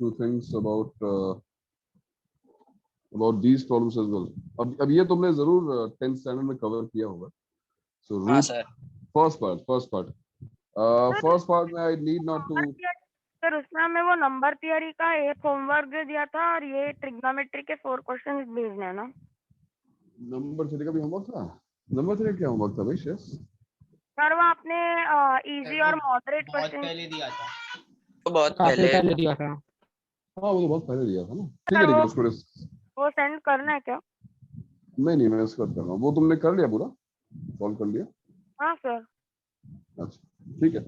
few things about these problems as well. अब ये तुमने जरूर 10th स्टैंडर्ड में कवर किया होगा. So हाँ root सर. first part में I need not to. Sir उसमें हमें वो नंबर थियरी का एक होमवर्क दिया था और ये ट्रिग्नोमेट्री के 4 क्वेश्चंस भेजने हैं ना. नंबर थ्योरी का भी होमवर्क था. नंबर थ्योरी क्या होमवर्क था भाई? शेष सर वो आपने इजी और मॉडरेट बहुत क्वेश्चन पहले दिया था. तो बहुत काफी पहले पहले दिया था। हाँ वो तो बहुत पहले दिया था ना. ठीक है उसको वो सेंड करना है क्या? नहीं मैं इसको कर रहा हूँ. वो तुमने कर लिया पूरा? सॉल्व कर लिया? हाँ सर. अच्छा ठीक है.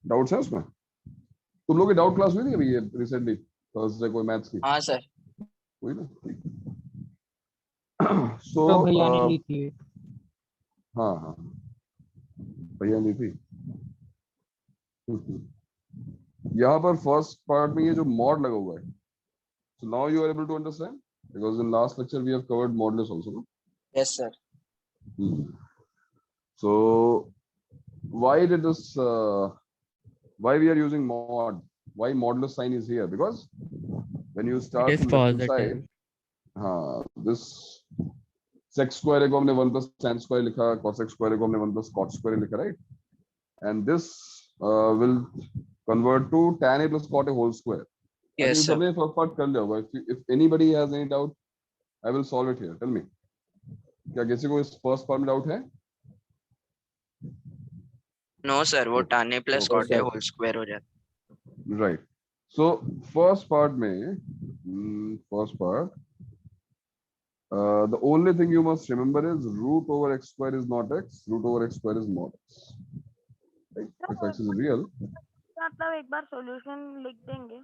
डाउट्स है उसमें? तुम लोग की डाउट क्लास हुई थी अभी ये रिसेंटली थर्सडे को मैथ्स की? हाँ सर. हुई ना. तो भैया ने ली थी। हाँ भैया ली थी. यहाँ पर फर्स्ट पार्ट में ये जो मॉड लगा हुआ है, so now you are able to understand because in last lecture we have covered modulus also, no? Yes sir. So why we are using mod? Why modulus sign is here? Because when you start It is from left positive. side, this sec square को हमने 1 plus tan square लिखा, cos square को हमने 1 plus cot square लिखा, right? And this will convert to tan a plus cot a whole square. Yes sir. सबने first part कर लिया होगा. If anybody has any doubt, I will solve it here. Tell me. क्या किसी को इस first part में doubt है? नो सर, वो tan a plus cot a Okay. whole square हो जाता. Right. So first part में the only thing you must remember is root over x square is not x. Root over x square is mod x. Right? If x is real. मतलब एक बार solution लिख देंगे.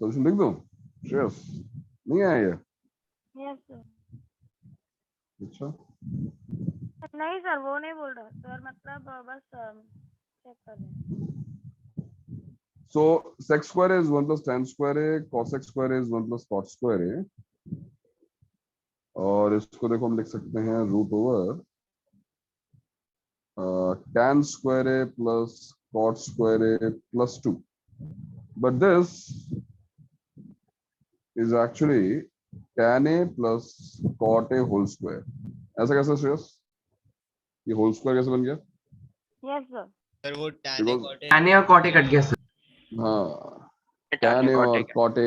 Solution लिख दूं? Yes. नहीं आया ये? Yes sir. अच्छा. नहीं सर वो नहीं बोल रहा सर, मतलब बस चेक कर रहे हैं. So sec square is 1 plus tan square a, cos x square is 1 plus cot square a. और इसको देखो हम लिख सकते हैं root over tan square a plus cot square a plus 2. But this is actually tan a plus cot a whole square. ऐसा कैसे श्रेयस? ये whole square कैसे बन गया? Yes sir. सर वो Because- tan और cot कट गया सर. हाँ tan tan a और cot a cot a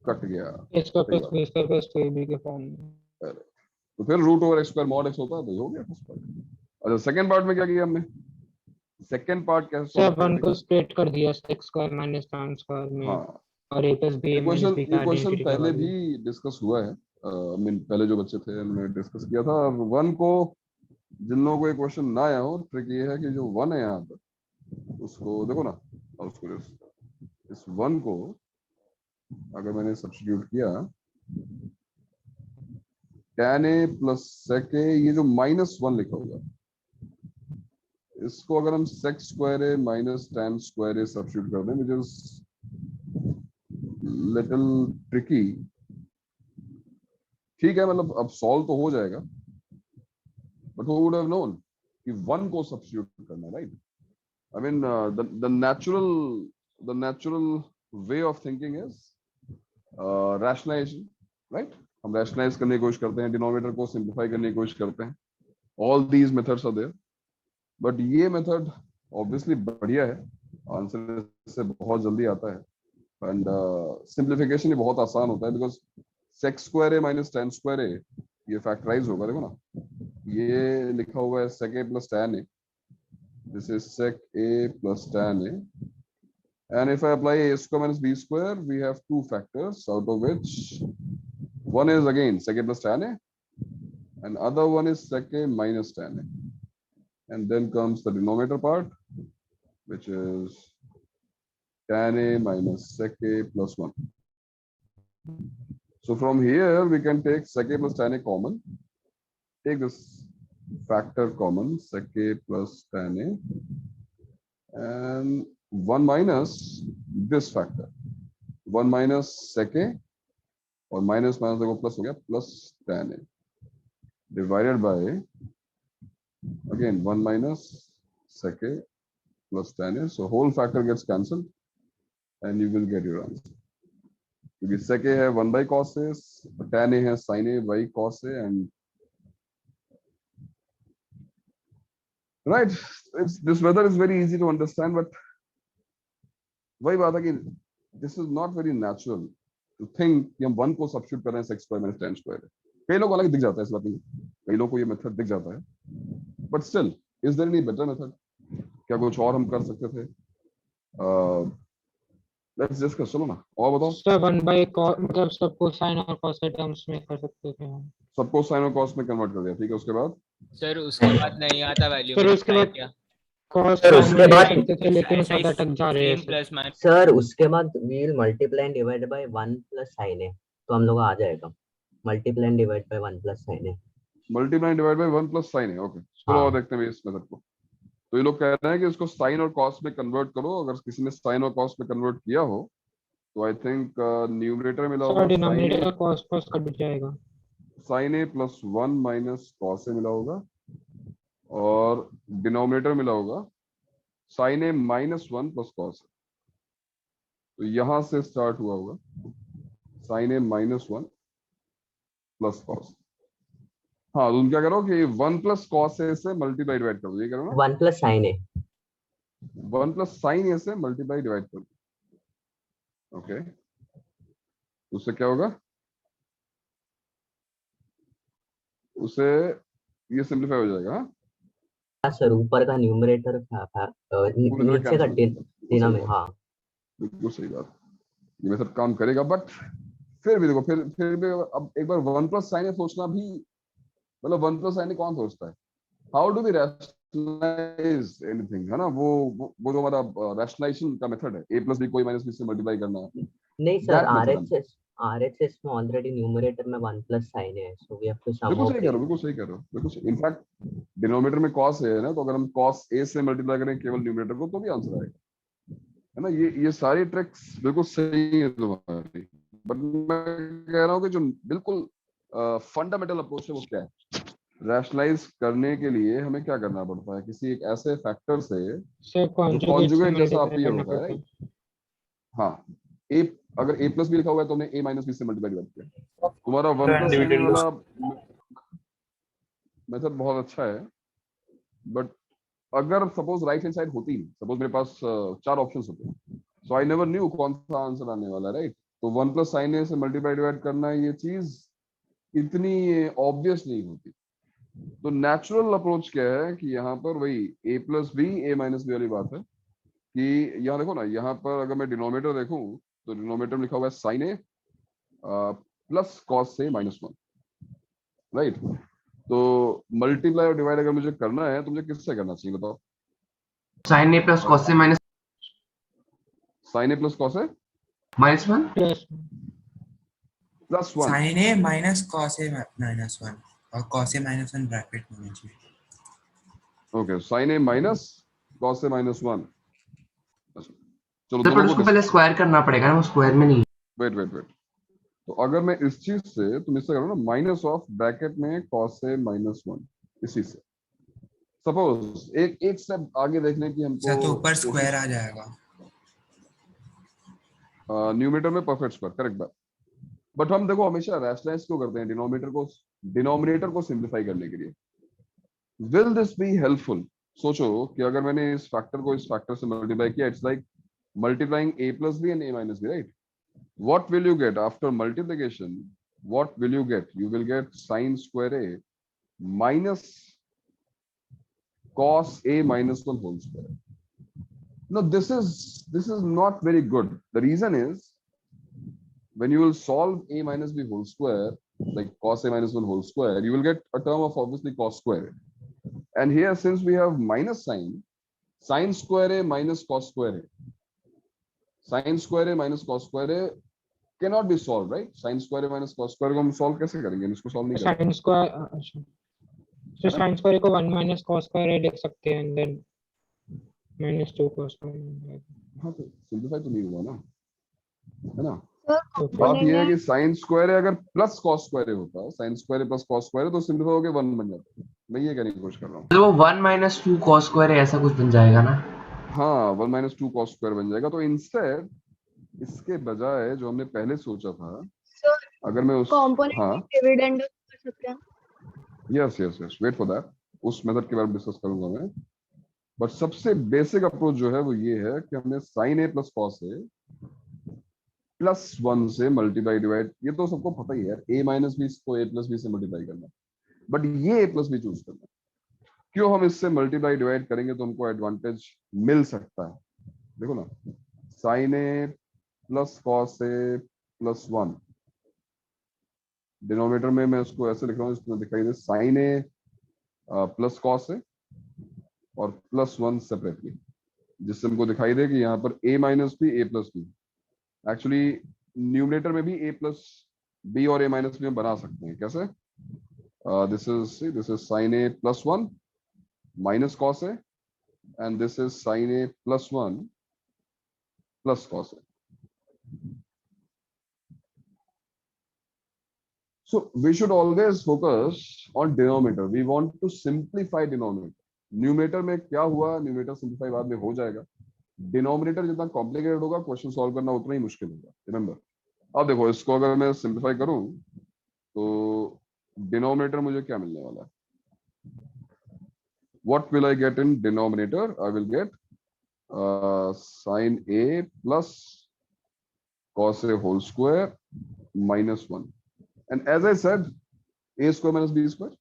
cut गया. इसका प्लस AB के फॉर्म में. तो फिर root over X square mod X होता है, तो ये हो गया फर्स्ट पार्ट. अच्छा सेकंड पार्ट में क्या किया हमने? सेकंड पार्ट कैसे सर 1 को स्प्लिट कर दिया sec square minus tan square में. हाँ और a plus b minus b का क्वेश्चन आइडेंटिटी पहले भी डिस्कस हुआ है. पहले जो बच्चे थे उन्होंने डिस्कस किया था. और 1 को जिन लोगों को ये क्वेश्चन ना आया हो, ट्रिक ये है कि जो 1 है यहाँ पर उसको देखो ना, और उसको इस 1 को अगर मैंने सब्स्टिट्यूट किया tan a plus sec a, ये जो -1 लिखा होगा इसको अगर हम sec square a minus tan square a substitute कर दें, which is little tricky. ठीक है, मतलब अब सॉल्व तो हो जाएगा, but who would have known कि 1 को सब्स्टिट्यूट करना है, right? I mean the natural way of thinking is rationalization, right? हम रैशनलाइज करने की कोशिश करते हैं, डिनोमिनेटर को सिंप्लीफाई करने की कोशिश करते हैं. All these methods are there, but ये मेथड ऑब्वियसली बढ़िया है. आंसर इससे बहुत जल्दी आता है एंड सिंप्लीफिकेशन भी बहुत आसान होता है. Because sec square a minus tan square a ये फैक्टराइज होगा. देखो ना, ये लिखा हुआ है sec a plus tan a. This is sec a plus tan a. And if I apply a square minus b square, we have two factors, out of which one is again sec a plus tan a, and other one is sec a minus tan a. And then comes the denominator part, which is tan a minus sec a plus 1. So from here we can take sec a plus tan a common. Take this factor common, sec a plus tan a, and 1 minus this factor, 1 minus sec a, और minus minus देखो plus हो गया, plus tan a divided by again 1 minus sec a plus tan a. So whole factor gets cancelled and you will get your answer. क्योंकि sec a है 1 by cos a, tan a है sin a by cos a, and right, this method is very easy to understand, but वही बात है कि this is not very natural to think कि हम 1 को सब्स्टिट्यूट कर रहे हैं sec square minus tan square। कई लोगों को अलग दिख जाता है, इस बात नहीं, कई लोगों को ये मेथड दिख जाता है, but still is there any better method? क्या कुछ और हम कर सकते थे? लेट्स डिस्कस, चलो ना, और बताओ। सर 1 by cos मतलब सबको sin और cos के टर्म्स में कर सकते थे हम। सबको sin और cos में कन्वर्ट कर दिया, ठीक है, उसके बाद सर उसके बाद नहीं आता वैल्यू फिर में उसके बाद क्या cos सर, sin उसके में बाद- करते थे, लेकिन सब अटक जा रहे हैं same sir. Plus minus sir उसके बाद we will multiply and divide by 1 प्लस sin a, तो हम लोग आ जाएगा मल्टीप्लाई एंड डिवाइड बाय 1 प्लस sin a। Multiply divide by 1 प्लस sin है। ओके, चलो हाँ। और देखते हैं इस मेथड को। तो ये लोग कह रहे हैं कि इसको sin और cos में कन्वर्ट करो। अगर किसी ने sin और cos में कन्वर्ट किया हो तो आई थिंक न्यूमरेटर मिला सर होगा डिनोमिनेटर का cos कट जाएगा, sin a plus 1 minus cos a मिला होगा, और डिनोमिनेटर मिला होगा sin a minus 1 plus cos a। तो यहां से स्टार्ट हुआ होगा sin a minus 1 plus cos। हाँ, तो तुम क्या करो कि 1 प्लस cos a से मल्टीप्लाई डिवाइड कर दो, ये करो ना, 1 प्लस sin a। 1 प्लस sin a से मल्टीप्लाई डिवाइड कर दो। ओके, उससे क्या होगा, उसे ये सिंपलीफाई हो जाएगा। हाँ, हाँ सर, ऊपर का न्यूमरेटर पूरी तरह नीचे का cancel हो जाएगा। डिना बिल्कुल में। सही हाँ बात, बिल्कुल सही बात, ये मेथड काम करेगा। बट फिर भी देखो, फिर भी अब एक बार 1 प्लस sin a सोचना भी, मतलब 1 प्लस sin a कौन सोचता है? How do we rationalise anything, है ना, वो जो हमारा रैशनलाइजेशन का मेथड है, a प्लस b कोई माइनस b से मल्टीप्लाई करना, नहीं सर, That method हम- RHS में ऑलरेडी न्यूमरेटर में 1 प्लस sin a है, so we have to some बिल्कुल आउट सही कह रहे हो, बिल्कुल सही कह रहे हो, बिल्कुल। इनफैक्ट डिनोमिनेटर में cos a है ना, तो अगर हम cos a से मल्टीप्लाई करें केवल न्यूमरेटर को तो भी आंसर आएगा, है ना। ये सारी ट्रिक्स बिल्कुल सही है तुम्हारी, बट मैं कह रहा हूँ कि जो बिल्कुल फंडामेंटल अप्रोच है वो क्या है, रैशनलाइज करने के लिए हमें क्या करना पड़ता है, किसी एक ऐसे फैक्टर से सर conjugate जैसा आप मल्टीप्लाई ये करना होता है, पड़ता है। right? हाँ, a अगर a प्लस बी लिखा हुआ है तो हमने a माइनस बी से मल्टीप्लाई डिवाइड किया। तुम्हारा 1 प्लस sin a वाला मेथड बहुत अच्छा है, बट अगर सपोज राइट हैंड साइड होती नहीं, सपोज मेरे पास 4 ऑप्शंस होते, सो आई नेवर न्यू कौन सा आंसर आने वाला, राइट। तो 1 प्लस sin a से मल्टीप्लाई डिवाइड करना, ये चीज इतनी ऑब्वियस नहीं होती। तो नेचुरल अप्रोच क्या है कि यहाँ पर वही a plus B a minus B वाली बात है कि यहाँ देखो ना, यहाँ पर अगर मैं डिनोमिनेटर देखूं तो डिनोमिनेटर में लिखा हुआ है sin a plus cos a minus 1, right. तो मल्टीप्लाई और डिवाइड अगर मुझे करना है तो मुझे किससे करना चाहिए बताओ? sin a plus cos a minus sin a plus cos a minus 1 plus plus 1, sin a minus cos a minus 1 और cos a minus 1 ब्रैकेट में होना चाहिए। Okay, sin a minus cos a minus 1। चलो तो पर दोनों उसको को पहले स्क्वायर करना पड़ेगा ना, वो स्क्वायर में नहीं। वेट, तो अगर मैं इस चीज से, तुम इससे करो ना, माइनस ऑफ ब्रैकेट में cos a माइनस 1, इसी से सपोज एक स्टेप आगे देखने की हमको, सर तो ऊपर स्क्वायर आ जाएगा। न्यूमरेटर में परफेक्ट स्क्वायर, करेक्ट बात। बट हम देखो हमेशा रैशनलाइज क्यों करते हैं, डिनोमिनेटर को सिंप्लीफाई करने के लिए। Will this be helpful? सोचो कि अगर मैंने इस फैक्टर को इस फैक्टर से मल्टीप्लाई किया, it's like multiplying a plus B and a minus B, right. What will you get after multiplication? What will you get? You will get sin square a minus cos a minus 1 whole square. No, this is not very good. The reason is when you will solve a minus b whole square, like cos a minus 1 whole square, you will get a term of obviously cos square. And here, since we have minus sign, sin square a minus cos square a, sin square a minus cos square a cannot be solved, right? Sin square a minus cos square को हम solve कैसे करेंगे? इसको solve नहीं करेंगे। sin square, तो sin square को 1 minus cos square लिख सकते हैं, देन माइनस 2 cos स्क्वायर। हाँ, तो सिंप्लीफाई तो नहीं हुआ ना, है ना। ओके, बात ये है कि sin स्क्वायर अगर प्लस cos स्क्वायर होता है, sin square plus cos square तो सिंप्लीफाई होके 1 बन जाता है। मैं ये कहने की कोशिश कर रहा हूँ। तो वो 1 minus 2 cos square है, ऐसा कुछ बन जाएगा ना। हाँ, 1 minus 2 cos स्क्वायर बन जाएगा। तो इंस्टेड इसके बजाय जो हमने पहले सोचा था, सर अगर मैं उस कंपोनेंट हाँ डिविडेंड कर सकते हैं. Yes yes yes wait for that, उस मेथड के बारे में डिस्कस करूंगा मैं। बट सबसे बेसिक अप्रोच जो है वो ये है कि हमने sign A plus cos A plus 1 से मल्टीप्लाई डिवाइड, ये तो सबको पता ही है यार, ए माइनस बी को ए प्लस बी से मल्टीप्लाई करना, बट ये ए प्लस बी चूज करना। क्यों हम इससे मल्टीप्लाई डिवाइड करेंगे तो हमको एडवांटेज मिल सकता है। देखो ना, sign A plus cos A plus 1, denominator में मैं उसको ऐसे लिख रहा हूँ, इसमें दिखाई दे साइन ए प्लस कॉस ए और प्लस 1 सेपरेटली, जिससे हमको दिखाई दे कि यहाँ पर a minus B A plus B. Actually numerator में भी a प्लस बी और a माइनस बी हम बना सकते हैं। कैसे? This is sine A plus 1 minus cos A and this is sine A plus 1 plus cos A. So we should always focus on denominator. We want to simplify denominator. Numerator में क्या हुआ, numerator simplify बाद में हो जाएगा। Denominator जितना complicated होगा, question solve करना उतना ही मुश्किल होगा। रिमेंबर, अब देखो इसको अगर मैं सिंप्लीफाई करूं तो डिनोमिनेटर मुझे क्या मिलने वाला है? What will I get in denominator? I will get sin a plus cos a whole square minus 1. And as I said, a square minus b square.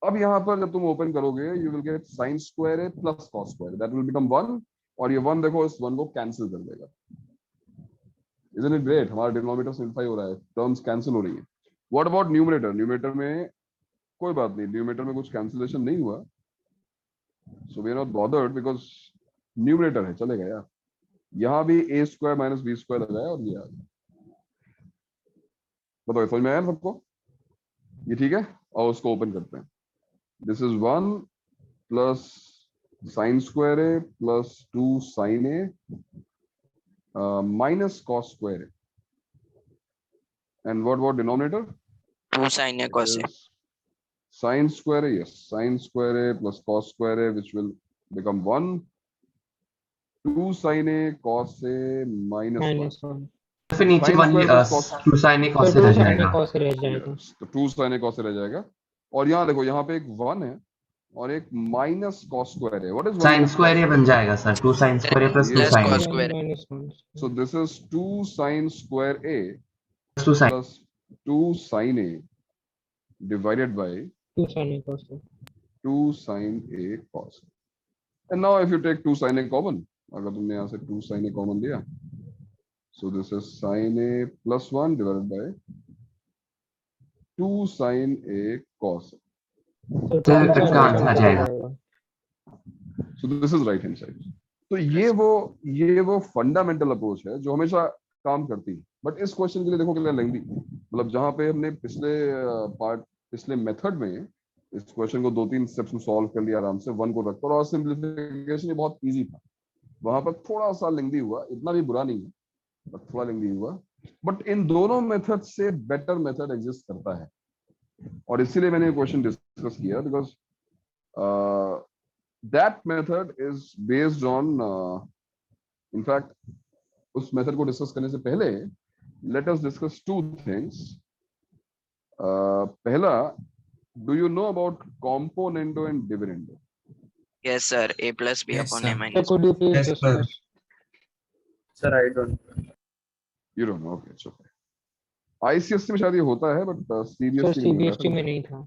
अब यहाँ पर जब तुम ओपन करोगे, you will get sin square a plus cos square. That will become 1, और ये 1 देखो इस 1 को कैंसिल कर देगा। Isn't it great? हमारा डिनोमिनेटर सिंप्लीफाई हो रहा है, टर्म्स कैंसिल हो रही है। What about numerator? न्यूमरेटर में कोई बात नहीं, न्यूमरेटर में कुछ कैंसिलेशन नहीं हुआ, so we are not bothered because numerator है, चलेगा यार। यहाँ भी a square minus B square लगाया और ये आ गया। बताओ समझ में आया सबको? ये ठीक है, और उसको ओपन करते हैं। This is 1 plus sine square A plus 2 sine A minus cos square A, and what denominator? 2 sin a cos a. Sin square a, yes, sin square a plus cos square a, which will become 1, 2 sin a cos a minus 1. minus 1. फिर नीचे Sin one square plus cos, 2 sin a तो cos a 2 रह sin a जाएगा। cos a रह जाएगा। yes, तो 2 sin a cos a रह जाएगा। और यहाँ देखो, यहाँ पे एक 1 है और एक माइनस cos square है। What is 1 sin minus square cos a बन जाएगा sir, 2 sin square a plus 2 Plus sin a cos square. minus 1. So this is 2 sin square a plus 2 sin. plus 2 sin a divided by 2 sin a cos a. 2 sin a cos a. And now if you take 2 sin a common, अगर तुमने यहाँ से 2 sin a common लिया, so this is sin a plus 1 divided by 2 sin a cos a. तो तो 2 sin इसका a answer आ cos a जाएगा। जाएगा। So this is right hand side. तो ये वो फंडामेंटल अप्रोच है जो हमेशा काम करती है। बट इस क्वेश्चन के लिए देखो कितना लेंथी, मतलब जहां पे हमने पिछले मेथड में इस क्वेश्चन को 2-3 स्टेप्स में सॉल्व कर लिया आराम से, 1 को रखकर, और सिंपलीफिकेशन बहुत इजी था। वहां पर थोड़ा सा लेंथी हुआ, इतना भी बुरा नहीं है, बट थोड़ा लेंथी हुआ। बट इन दोनों मेथड से बेटर मेथड एग्जिस्ट करता है, और इसीलिए मैंने क्वेश्चन डिस्कस किया, because that method is based on in fact उस मेथड को डिस्कस करने से पहले let us discuss 2 things. पहला, do you know about componendo and dividendo? Yes sir, a plus b Yes, upon sir. a So minus. could you please Yes, sir. discuss? Sir, I don't. You don't know, okay, it's okay. ICSE में शायद ये होता है, but So CBSE में नहीं CBSE में होता नहीं था।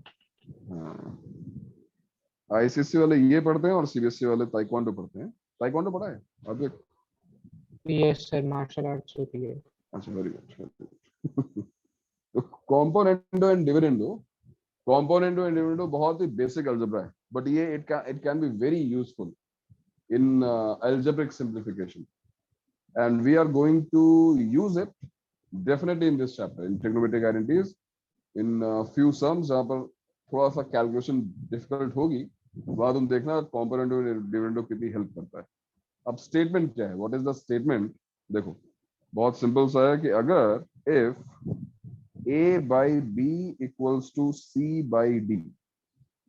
है। ICSE वाले ये पढ़ते हैं और CBSE वाले ताइक्वांडो पढ़ते हैं। ताइक्वांडो पढ़ा है आपने? Yes sir, martial arts होती है। अच्छा, वेरी गुड। तो कॉम्पोनेंटो एंड डिविडेंडो बहुत ही बेसिक अलजेब्रा है, बट ये it can be very useful in algebraic simplification, and we are going to use it definitely in this chapter in trigonometric identities, in few sums जहाँ पर थोड़ा सा calculation difficult होगी, वहां तुम देखना कॉम्पोनेंटो डिविडेंडो कितनी हेल्प करता है। अब स्टेटमेंट क्या है? What is the statement? देखो बहुत सिंपल सा है कि अगर if a by b equals to c by d,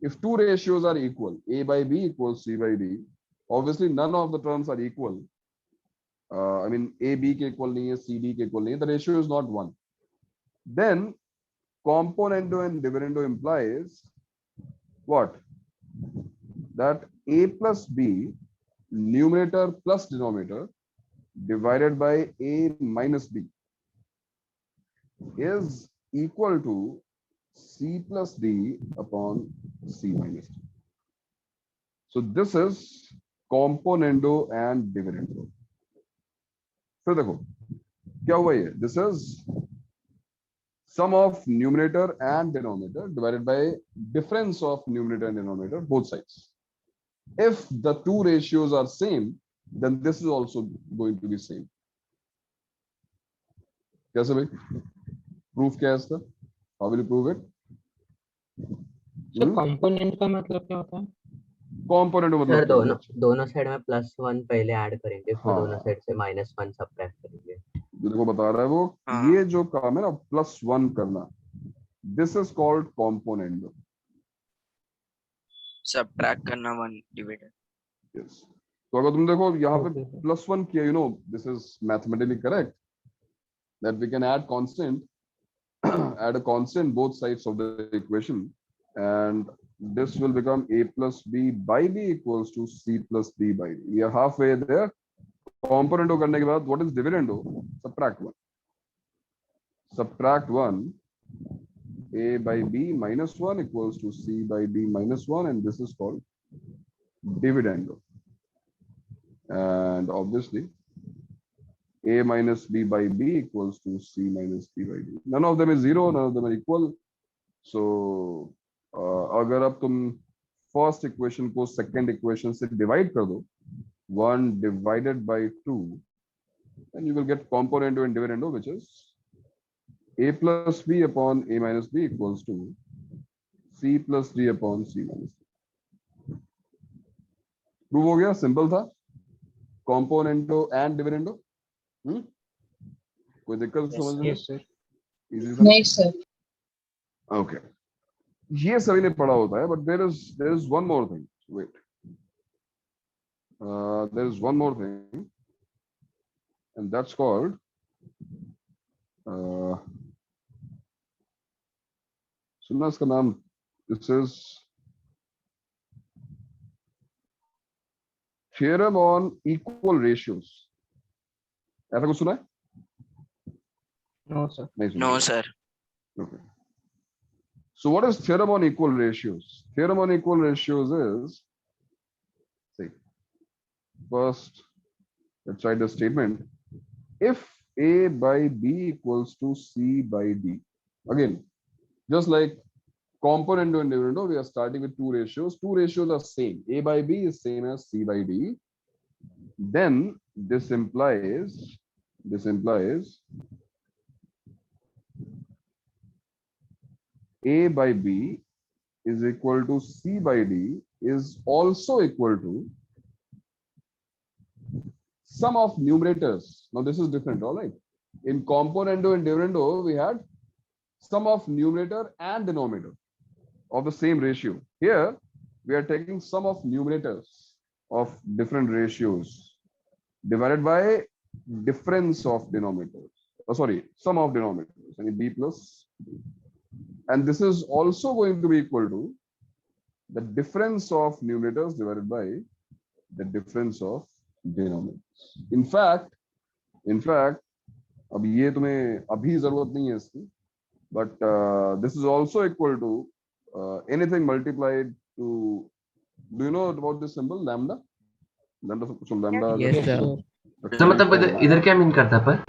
if two ratios are equal, a by b equals c by d, obviously none of the terms are equal, I mean a b के equal नहीं है, c d के equal नहीं है, the ratio is not 1, then componendo and dividendo implies what? That a plus b numerator plus denominator divided by a minus b is equal to c plus d upon c minus d. So this is componendo and dividendo. फिर देखो क्या हुआ ये, this is sum of numerator and denominator divided by difference of numerator and denominator both sides. If the two ratios are same, then this is also going to be same. कैसे भाई? Proof क्या है इसका? How will you prove it? Sir component का मतलब क्या होता है? Component सर मतलब क्या होता है? दोनों साइड में +1 पहले ऐड करेंगे, फिर हाँ। दोनों साइड से -1 सब्ट्रैक्ट करेंगे। जो देखो बता रहा है वो, हाँ। ये जो काम है ना +1 करना, this is called component. Subtract करना 1 डिवाइडेड। Yes. तो अगर तुम देखो यहाँ पे Okay, sir. +1 किया, you know, this is mathematically correct that we can add constant, add a constant both sides of the equation, and this will become a plus b by b equals to c plus d by d. We are halfway there. Componendo करने के बाद what is dividendo? Subtract 1. Subtract 1. A by b minus 1 equals to c by d minus 1, and this is called dividendo. And obviously a minus b by b equals to c minus d by d. None of them is 0, none of them are equal. So अगर अब तुम first equation को second equation से divide कर दो, 1 divided by 2, then you will get componendo and dividendo, which is a plus b upon a minus b equals to c plus d upon c minus d. Prove हो गया, simple था, componendo and dividendo. कोई दिक्कत समझ में? Yes, sir. Easy था? नहीं sir. Okay. ये सभी ने पढ़ा होता है, but there is one more thing. Wait. There is one more thing, and that's called सुनना इसका नाम. This is theorem on equal ratios. ऐसा कुछ सुना है? No, sir. नहीं सुना. No sir. Okay. So what is theorem on equal ratios? Theorem on equal ratios is, see, first let's write the statement. If a by b equals to c by d, again, just like componendo and dividendo, we are starting with two ratios. Two ratios are same. A by b is same as c by d. Then this implies a by b is equal to c by d is also equal to sum of numerators. Now this is different, all right? In componendo and dividendo, we had sum of numerator and denominator of the same ratio. Here, we are taking sum of numerators of different ratios divided by difference of denominators. Oh, sorry, sum of denominators, and b plus d. And this is also going to be equal to the difference of numerators divided by the difference of denominators. In fact, अब ये तुम्हें अभी जरूरत नहीं है इसकी, but this is also equal to anything multiplied to, do you know about this symbol lambda? Lambda. Yes, sir. तो मतलब इधर क्या मीन करता है? पर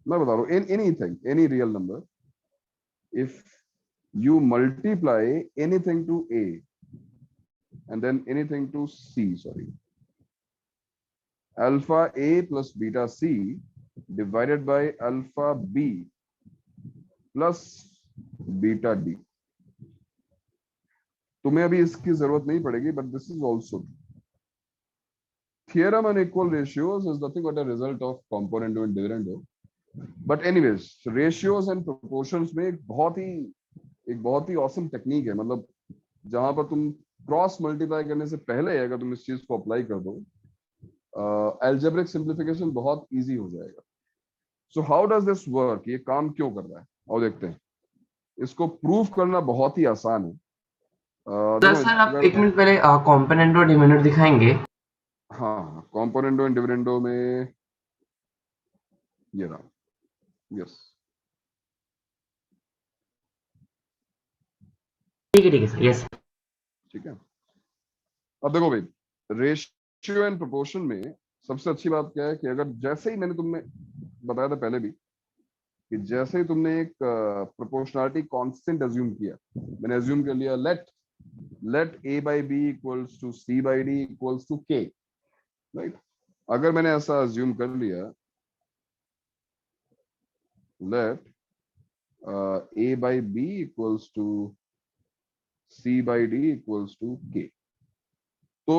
मैं बता रहा हूँ, anything, any real number, if you multiply anything to a and then anything to c, sorry, alpha a plus beta c divided by alpha b plus beta d. तुम्हें अभी इसकी जरूरत नहीं पड़ेगी, but this is also theorem on equal ratios is nothing but a result of componendo and dividendo. But anyways, ratios and proportions में एक बहुत ही awesome technique है, मतलब जहां पर तुम क्रॉस मल्टीप्लाई करने से पहले अगर तुम इस चीज को अप्लाई कर दो, algebraic simplification बहुत easy हो जाएगा. So how does this work? ये काम क्यों कर रहा है? और देखते हैं. इसको प्रूव करना बहुत ही आसान है. तो सर आप एक मिनट पहले कंपोनेंट और डिविडेंड दिखाएंगे. हाँ, कंपोनेंडो एंड डिविडेंडो में ये रहा. यस, ठीक है सर. यस. ठीक है. अब देखो भाई, रेशियो एंड प्रोपोर्शन में सबसे अच्छी बात क्या है कि अगर जैसे ही मैंने तुम्हें बताया था पहले भी कि जैसे ही तुमने एक प्रोपोर्शनलिटी कांस्टेंट अज्यूम किया, मैंने अज्यूम कर लिया late a by b equals to c by d equals to k, right. अगर मैंने ऐसा अज्यूम कर लिया, late a by b equals to c by d equals to k, तो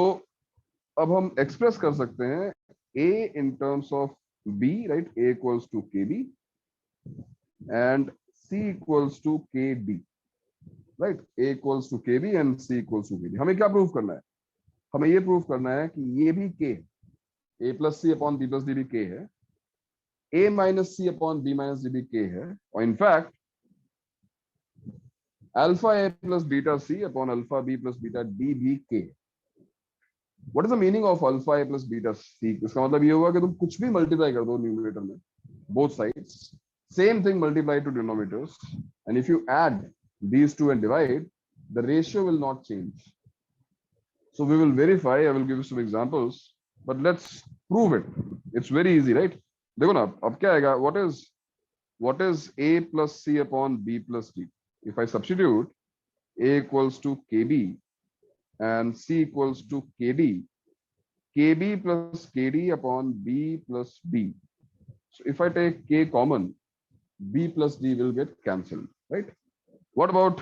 अब हम एक्सप्रेस कर सकते हैं a in terms of b, right? a equals to kb and c equals to kd, right? a equals to kb and c equals to kd. हमें क्या prove करना है? हमें ये प्रूव करना है कि ये भी k है, a plus c upon b plus d भी k है, a minus c upon b minus d भी k है, और in fact alpha a plus beta c upon alpha b plus beta d भी k है. What is the meaning of alpha a plus beta c? इसका मतलब ये हुआ कि तुम कुछ भी मल्टीप्लाई कर दो न्यूमरेटर में, both sides, same thing multiply to denominators, and if you add these two and divide, the ratio will not change. So we will verify. I will give you some examples, but let's prove it. It's very easy, right? देखो ना, अब क्या आएगा? What is a plus c upon b plus d? If I substitute a equals to kb and c equals to kd, kb plus kd upon b plus d. So if I take k common, b plus d will get cancelled, right? What about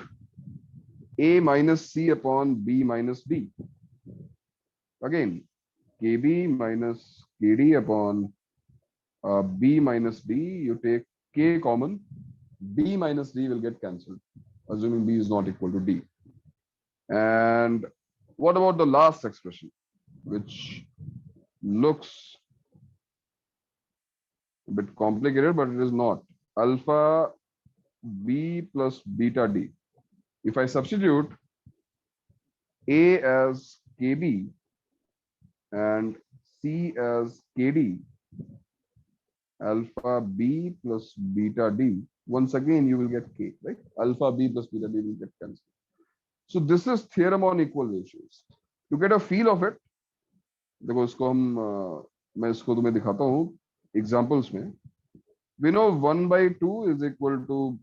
a minus c upon b minus d? Again, kb minus kd upon b minus d, you take k common, b minus d will get cancelled, assuming b is not equal to d. And what about the last expression, which looks a bit complicated, but it is not. Alpha b plus beta d. If I substitute a as kb and c as kd, alpha b plus beta d, once again you will get k, right? Alpha b plus beta d will get cancelled. So this is theorem on equal ratios. To get a feel of it, देखो इसको मैं इसको तुम्हें दिखाता हूँ examples में. We know 1 by 2 is equal to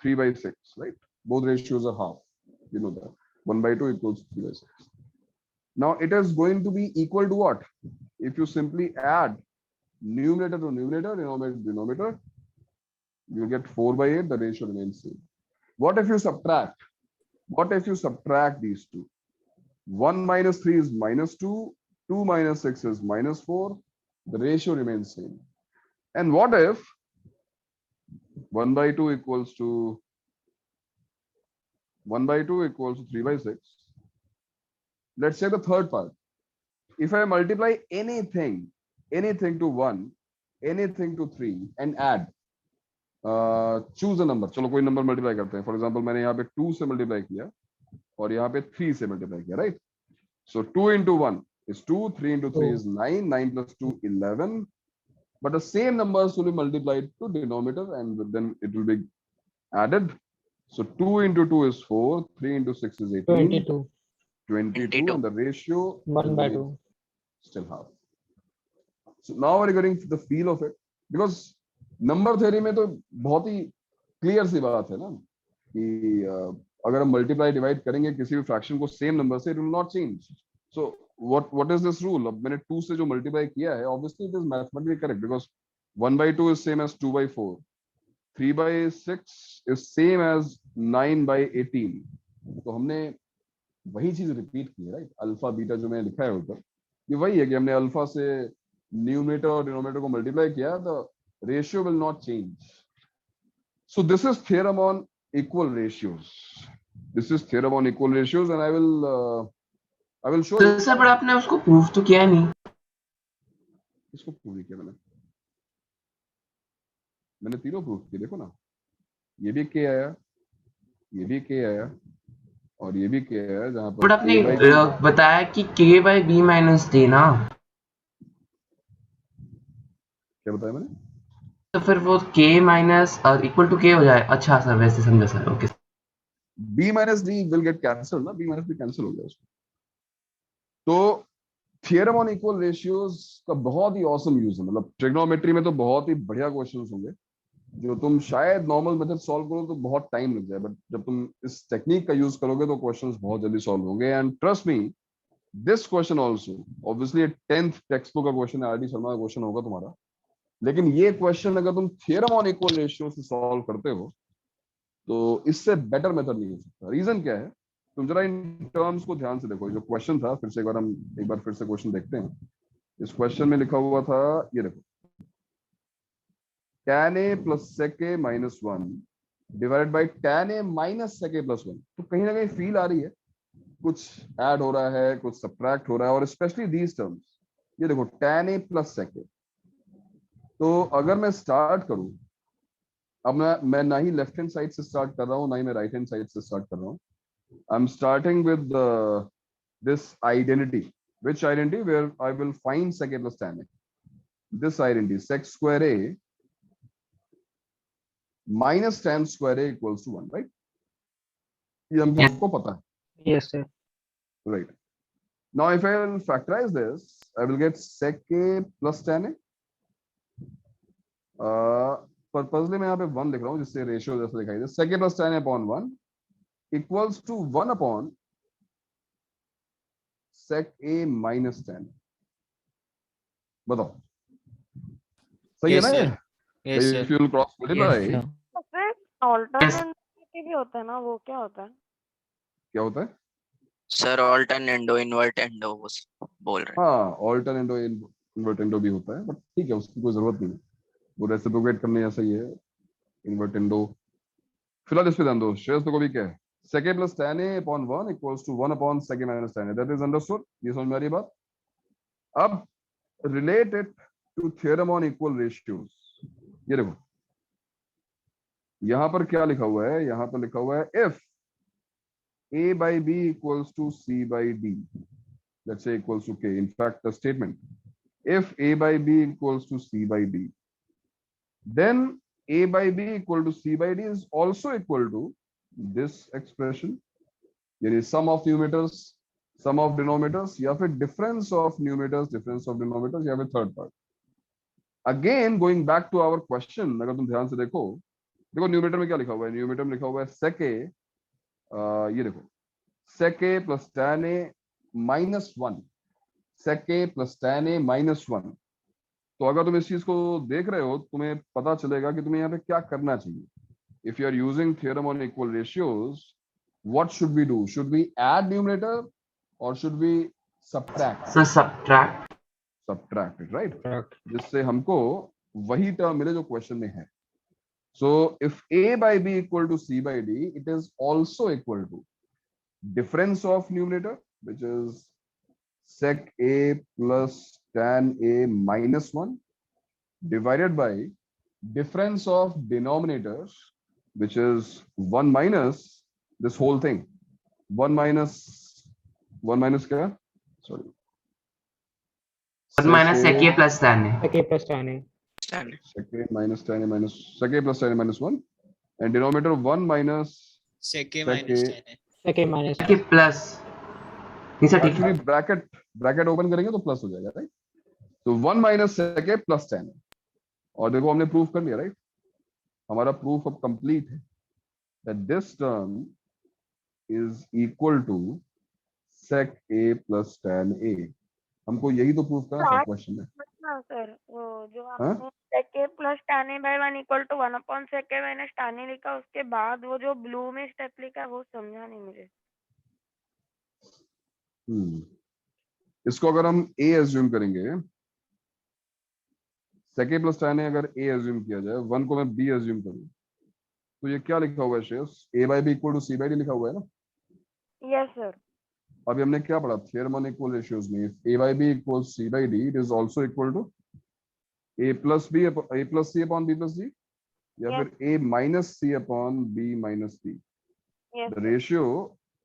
3 by 6, right? Both ratios are half. You know that 1 by 2 equals 3 by 6. Now it is going to be equal to what? If you simply add numerator to numerator, denominator to denominator, you get 4 by 8. The ratio remains same. What if you subtract? What if you subtract these two? 1 minus 3 is minus 2. 2 minus 6 is minus 4. The ratio remains same. And what if 1 by 2 equals to 3 by 6? Let's say the third part. If I multiply anything to 1, anything to 3 and add, choose a number. चलो कोई number multiply करते हैं. For example मैंने यहाँ पे 2 से multiply किया और यहाँ पे 3 से मल्टीप्लाई किया, right? So 2 into 1 is 2, 3 into 3 is 9, 9 plus 2 11. But the same numbers will be multiplied to denominator and then it will be added. So 2 into 2 is 4, 3 into 6 is 18, 22, and the ratio 1 by 2. still half. So now we're getting the feel of it, because number theory में तो बहुत ही clear सी बात है ना कि अगर हम multiply divide करेंगे किसी भी फ्रैक्शन को सेम नंबर से, it will not change. So what is this rule? अब मैंने 2 से जो मल्टीप्लाई किया है, obviously it is mathematically correct, because 1 by 2 is same as 2 by 4, 3 by 6 is same as 9 by 18. तो हमने वही चीज रिपीट की है, राइट? अल्फा बीटा जो मैंने लिखा है ऊपर, ये वही है कि हमने अल्फा से न्यूमरेटर और डिनोमिनेटर को मल्टीप्लाई किया, the ratio will not change. So this is theorem on equal ratios. This is theorem on equal ratios, and I will show you. Sir पर आपने उसको प्रूफ तो किया नहीं. इसको प्रूव किया मैंने तीनों प्रूव किए, देखो ना, ये भी के आया, ये भी के आया, और ये भी के आया, जहां पर बट आपने a by b, बताया कि k by b minus d ना, क्या बताया मैंने? तो फिर वो k minus equal to k हो जाए। अच्छा सर, वैसे समझा sir, okay. b minus d will get cancelled ना, b minus d कैंसिल हो गया उसमें। तो थियरम ऑन इक्वल रेशियोज का बहुत ही ऑसम यूज है, मतलब ट्रिग्नोमेट्री में तो बहुत ही बढ़िया क्वेश्चंस होंगे जो तुम शायद नॉर्मल मेथड सॉल्व करो तो बहुत टाइम लग जाए, बट जब तुम इस टेक्निक का यूज करोगे तो क्वेश्चंस बहुत जल्दी सॉल्व होंगे। And trust me, this question also obviously 10th text book का क्वेश्चन है, आर डी शर्मा का क्वेश्चन होगा तुम्हारा, लेकिन ये क्वेश्चन अगर तुम थियरम ऑन इक्वल रेशियो से सॉल्व करते हो तो इससे बेटर मेथड नहीं हो सकता। रीजन क्या है, तुम जरा इन टर्म्स को ध्यान से देखो। जो क्वेश्चन था, फिर से एक बार फिर से क्वेश्चन देखते हैं। इस क्वेश्चन में लिखा हुआ था, ये देखो, tan a plus sec a minus 1 divided by tan a minus sec a plus 1। तो कहीं ना कहीं फील आ रही है कुछ ऐड हो रहा है, कुछ सब्ट्रैक्ट हो रहा है, और स्पेशली दीज टर्म्स, ये देखो tan a plus sec a। तो अगर मैं स्टार्ट करूं, अब मैं ना ही लेफ्ट हैंड साइड से स्टार्ट कर रहा हूं, ना ही मैं राइट हैंड साइड से स्टार्ट कर रहा हूं। I am starting with this identity, which identity, where I will find sec a plus tan a, this identity sec square a minus tan square a equals to 1, right? ये हम सबको पता है, Yes, sir. right? Now if I will factorize this, I will get sec a plus tan a। Purposely मैं यहाँ पे 1 लिख रहा हूँ जिससे रेशियो जैसा दिखाई दे। sec a plus tan a upon 1 equals to 1 upon sec a minus tan। बताओ सही है Yes, ना ये? sir. Yes, sir. If you will cross multiply, Yes, तो फिर ऑल्टरनेट भी होता है ना, वो क्या होता है? क्या होता है? सर ऑल्टरनेंडो इन्वर्टेंडो बोल रहे हैं। हाँ, ऑल्टरनेटो इन्वर्टेंडो भी होता है, बट ठीक है, उसकी कोई जरूरत नहीं है, वो रेसिप्रोकेट करने जैसा ही है इन्वर्टेंडो। फिलहाल इस पे ध्यान दो। श्रेयस को भी क्या है, sec a plus tan a upon 1 equals to 1 upon sec a minus tan a। That is understood? ये समझ में आ रही बात? अब relate it to theorem on equal ratios। ये देखो, यहां पर क्या लिखा हुआ है, यहां पर लिखा हुआ है if a by b equals to c by d, let's say equals to k, in fact the statement, if a by b equals to c by d, then a by b equal to c by d is also equal to this expression, यानी sum of numerators, sum of denominators, या फिर difference of numerators, difference of denominators, या फिर third part। Again going back to our question, अगर तुम ध्यान से देखो न्यूमरेटर में क्या लिखा हुआ है, न्यूमरेटर में लिखा हुआ है sec a, ये देखो sec a plus tan a minus 1, sec a plus tan a minus 1। तो अगर तुम इस चीज को देख रहे हो, तुम्हें पता चलेगा कि तुम्हें यहाँ पे क्या करना चाहिए। If you are using theorem on equal ratios, what should we do? Should we add numerator or should we subtract? Sir subtract. Subtract it, right? Correct. जिससे हमको वही टर्म मिले जो क्वेश्चन में है। So if a by b equal to c by d, it is also equal to difference of numerator, which is sec a plus tan a minus 1 divided by difference of denominators, which is 1 minus this whole thing, 1 minus क्या, sorry, 1 minus sec a plus tan a। Sec a plus tan a. sec a minus tan a minus sec a plus tan a minus 1, and denominator 1 minus sec a sec minus a, tan a. Sec a minus. sec a plus, नहीं sir ठीक है। Actually bracket open करेंगे तो plus हो जाएगा, right? तो 1 minus sec a plus tan a, और देखो हमने प्रूफ कर लिया, राइट? हमारा प्रूफ अब कंप्लीट है that this term is equal to sec a plus tan a। हमको यही तो प्रूफ करना था क्वेश्चन में। हाँ सर, वो जो हाँ? आपने sec a plus tan a by 1 equal to 1 upon sec a minus tan a लिखा, उसके बाद वो जो ब्लू में स्टेप लिखा वो समझा नहीं मुझे। इसको अगर हम a एज्यूम करेंगे, sec a plus tan a अगर a एज्यूम किया जाए, 1 को मैं b एज्यूम करूं, तो ये क्या लिखा हुआ है Shreyas, a by b equal to c by d लिखा हुआ है ना? Yes sir. अभी हमने क्या पढ़ा थियरम ऑन इक्वल रेशियोज में, if a by b equals c by d, it is also equal to a plus c upon b plus d या Yes. फिर a minus c upon b minus d. Yes the ratio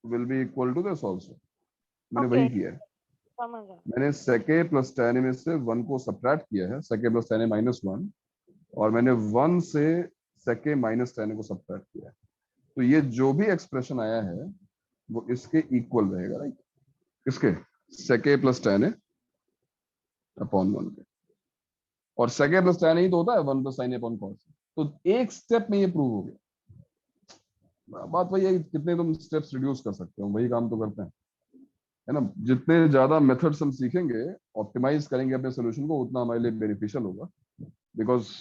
will be equal to this also. मैंने okay वही किया है. समझ गया मैंने sec a plus tan a में से 1 को सब्ट्रैक्ट किया है, sec a plus tan a minus 1, और मैंने 1 से sec a minus tan a को सब्ट्रैक्ट किया है. तो ये जो भी एक्सप्रेशन आया है वो इसके इक्वल रहेगा, राइट? किसके? sec a plus tan a upon 1 के. और sec a plus tan a ही तो होता है 1 प्लस sin a upon cos a. तो एक स्टेप में ये प्रूव हो गया. बात वही है कि कितने तुम स्टेप्स रिड्यूस कर सकते हो, वही काम तो करते हैं, है ना? जितने ज्यादा मेथड्स हम सीखेंगे, ऑप्टिमाइज करेंगे अपने सोल्यूशन को, उतना हमारे लिए बेनिफिशियल होगा. बिकॉज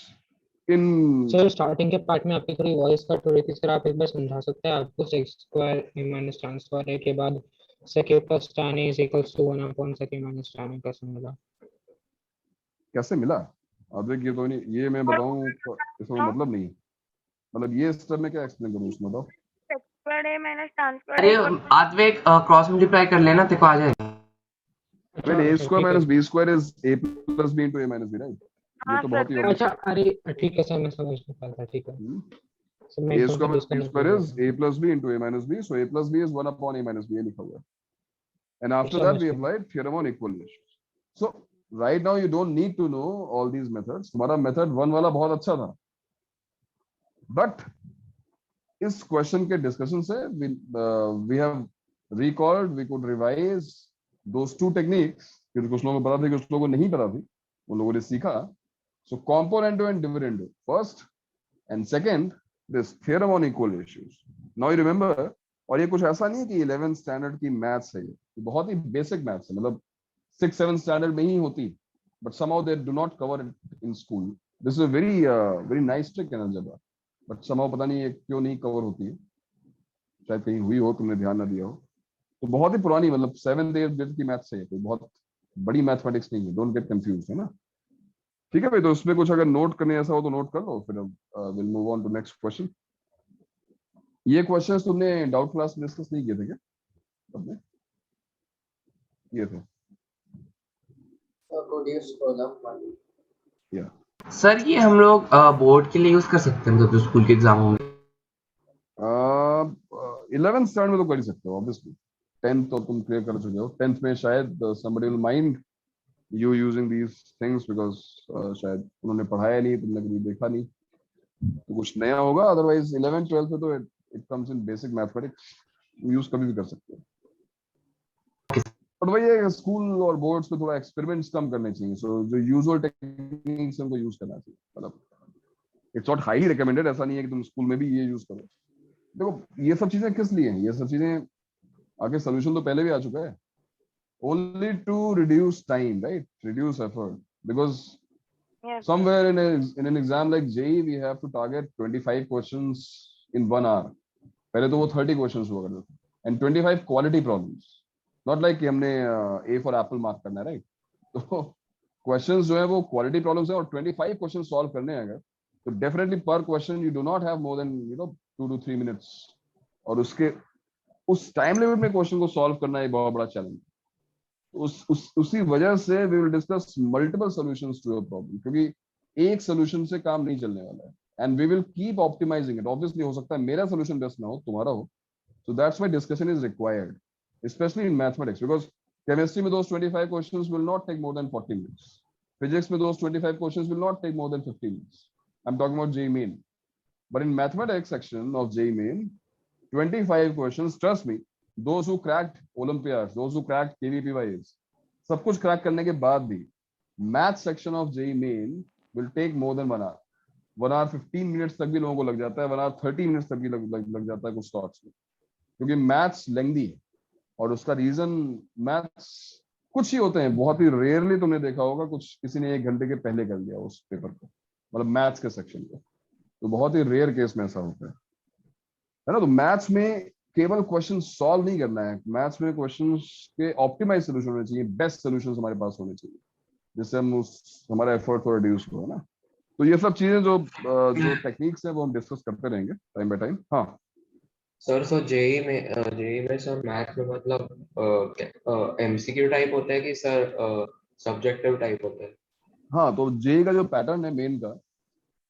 इन सर स्टार्टिंग के पार्ट में आपकी थोड़ी वॉइस कट हो रही थी सर, आप एक बार समझा सकते हैं? आपको sec square a minus tan square a के बाद sec a plus tan a is equals to 1 upon sec a minus tan a कैसे मिला? कैसे मिला? अब देखिए, तो नहीं, ये मैं बताऊं तो इसमें मतलब नहीं है. मतलब ये स्टेप में क्या एक्सप्लेन करूं, उसमें बताओ. sec squared a minus tan squared अरे a equal to आत्विक क्रॉस मल्टीप्लाई कर लेना, तेरे को आ जाएगा. I mean, a अच्छा, square ठीक है. minus b square is a plus b into a minus b, right? ये हाँ तो सर बहुत ही फिर obvious अच्छा अरे ठीक है सर, मैं समझ नहीं पाया था. ठीक है है. सर, मैं a एकदम square से minus b disconnect square हो is गया a plus b into a minus b, so a plus b is 1 upon a minus b, ये लिखा हुआ है. And after समझ that we गया. applied theorem on equal ratios. So right now you don't need to know all these methods. तुम्हारा method 1 वाला बहुत अच्छा था, बट इस क्वेश्चन के डिस्कशन से we have recalled, we could revise those two techniques, क्योंकि कुछ लोगों को पता थी, कुछ लोगों को नहीं पता थी, उन लोगों ने सीखा. So componendo and dividendo first, and second this theorem on equal ratios. Now you remember, और ये कुछ ऐसा नहीं है कि 11th स्टैंडर्ड की मैथ्स है, ये बहुत ही बेसिक मैथ्स है, मतलब 6-7 स्टैंडर्ड में ही होती, but somehow they do not cover it in school. This is a very nice trick in algebra, but somehow पता नहीं ये क्यों नहीं कवर होती है. शायद कहीं हुई हो, तुमने ध्यान ना दिया हो. तो बहुत ही पुरानी, मतलब 7th-8th ग्रेड की मैथ्स है, कोई बहुत बड़ी मैथमेटिक्स नहीं है. डोंट गेट कंफ्यूज, है ना? ठीक है भाई, तो उसमें कुछ अगर नोट करने ऐसा हो तो नोट कर लो, फिर will move on to next question. ये क्वेश्चंस तुमने डाउट क्लास में डिस्कस नहीं किए थे क्या? तुमने किए थे? या सर ये हम लोग बोर्ड के लिए यूज कर सकते हैं, मतलब जो स्कूल के एग्जामों में. 11th स्टैंडर्ड में तो कर ही सकते हो ऑब्वियसली. 10th तो तुम क्लियर कर चुके हो. 10th में शायद somebody will mind you using these things because शायद उन्होंने पढ़ाया नहीं, तुमने कभी देखा नहीं, तो कुछ नया होगा. अदरवाइज 11th 12th में तो it comes in basic mathematics, use कभी भी कर सकते हो. बट वही है, स्कूल और बोर्ड्स पे थोड़ा एक्सपेरिमेंट्स कम करने चाहिए. सो जो यूजुअल टेक्निक्स उनको यूज करना चाहिए. मतलब इट्स नॉट हाईली रिकमेंडेड, ऐसा नहीं है कि तुम स्कूल में भी ये यूज करो. देखो ये सब चीजें किस लिए हैं? ये सब चीजें आगे सोल्यूशन तो पहले भी आ चुका है. Only to reduce time, right? Reduce effort. Because yes somewhere in an exam like JEE, we have to target 25 questions in 1 hour. पहले तो वो 30 questions हुआ करते थे. And 25 quality problems. Not like कि हमने A for apple mark करना है, right? तो questions जो है वो quality problems है, और 25 questions solve करने हैं अगर, तो definitely per question you do not have more than 2 to 3 minutes. और उसके उस टाइम लिमिट में क्वेश्चन को सॉल्व करना एक बहुत बड़ा चैलेंज. उसी वजह से we will discuss multiple solutions to your problem, क्योंकि एक सॉल्यूशन से काम नहीं चलने वाला है. And we will keep optimizing it. Obviously हो सकता है मेरा सॉल्यूशन बेस्ट ना हो, तुम्हारा हो. So that's why discussion is required, specially in mathematics, because chemistry में those 25 questions will not take more than 40 minutes. Physics में those 25 questions will not take more than 15 minutes. I'm talking about JEE Main. But in mathematics section of JEE Main, 25 questions, trust me, those who cracked Olympiads, those who cracked KVPYs, सब कुछ crack करने के बाद भी math section of JEE Main will take more than 1 hour. 1 hour 15 minutes तक भी लोगों को लग जाता है, 1 hour 30 minutes तक भी लग जाता है कुछ थॉट्स में, क्योंकि मैथ्स लेंथी है. और उसका रीजन, मैथ्स कुछ ही होते हैं, बहुत ही रेयरली तुमने देखा होगा कुछ किसी ने 1 घंटे के पहले कर दिया उस पेपर को, मतलब मैथ्स के सेक्शन को. तो बहुत ही रेयर केस में ऐसा होता है ना. तो मैथ्स में केवल क्वेश्चन सॉल्व नहीं करना है, मैथ्स में क्वेश्चंस के ऑप्टिमाइज सॉल्यूशन होने चाहिए, बेस्ट सॉल्यूशंस हमारे पास होने चाहिए, जिससे हम हमारा एफर्ट थोड़ा रिड्यूस हो, है ना. तो ये सब चीजें जो टेक्निक्स हैं वो हम डिस्कस करते रहेंगे टाइम बाय टाइम. हाँ सर, सो जेई में सर मैथ में मतलब एमसीक्यू टाइप होता है कि सर सब्जेक्टिव टाइप होता है? हाँ, तो जेई का जो पैटर्न है मेन का,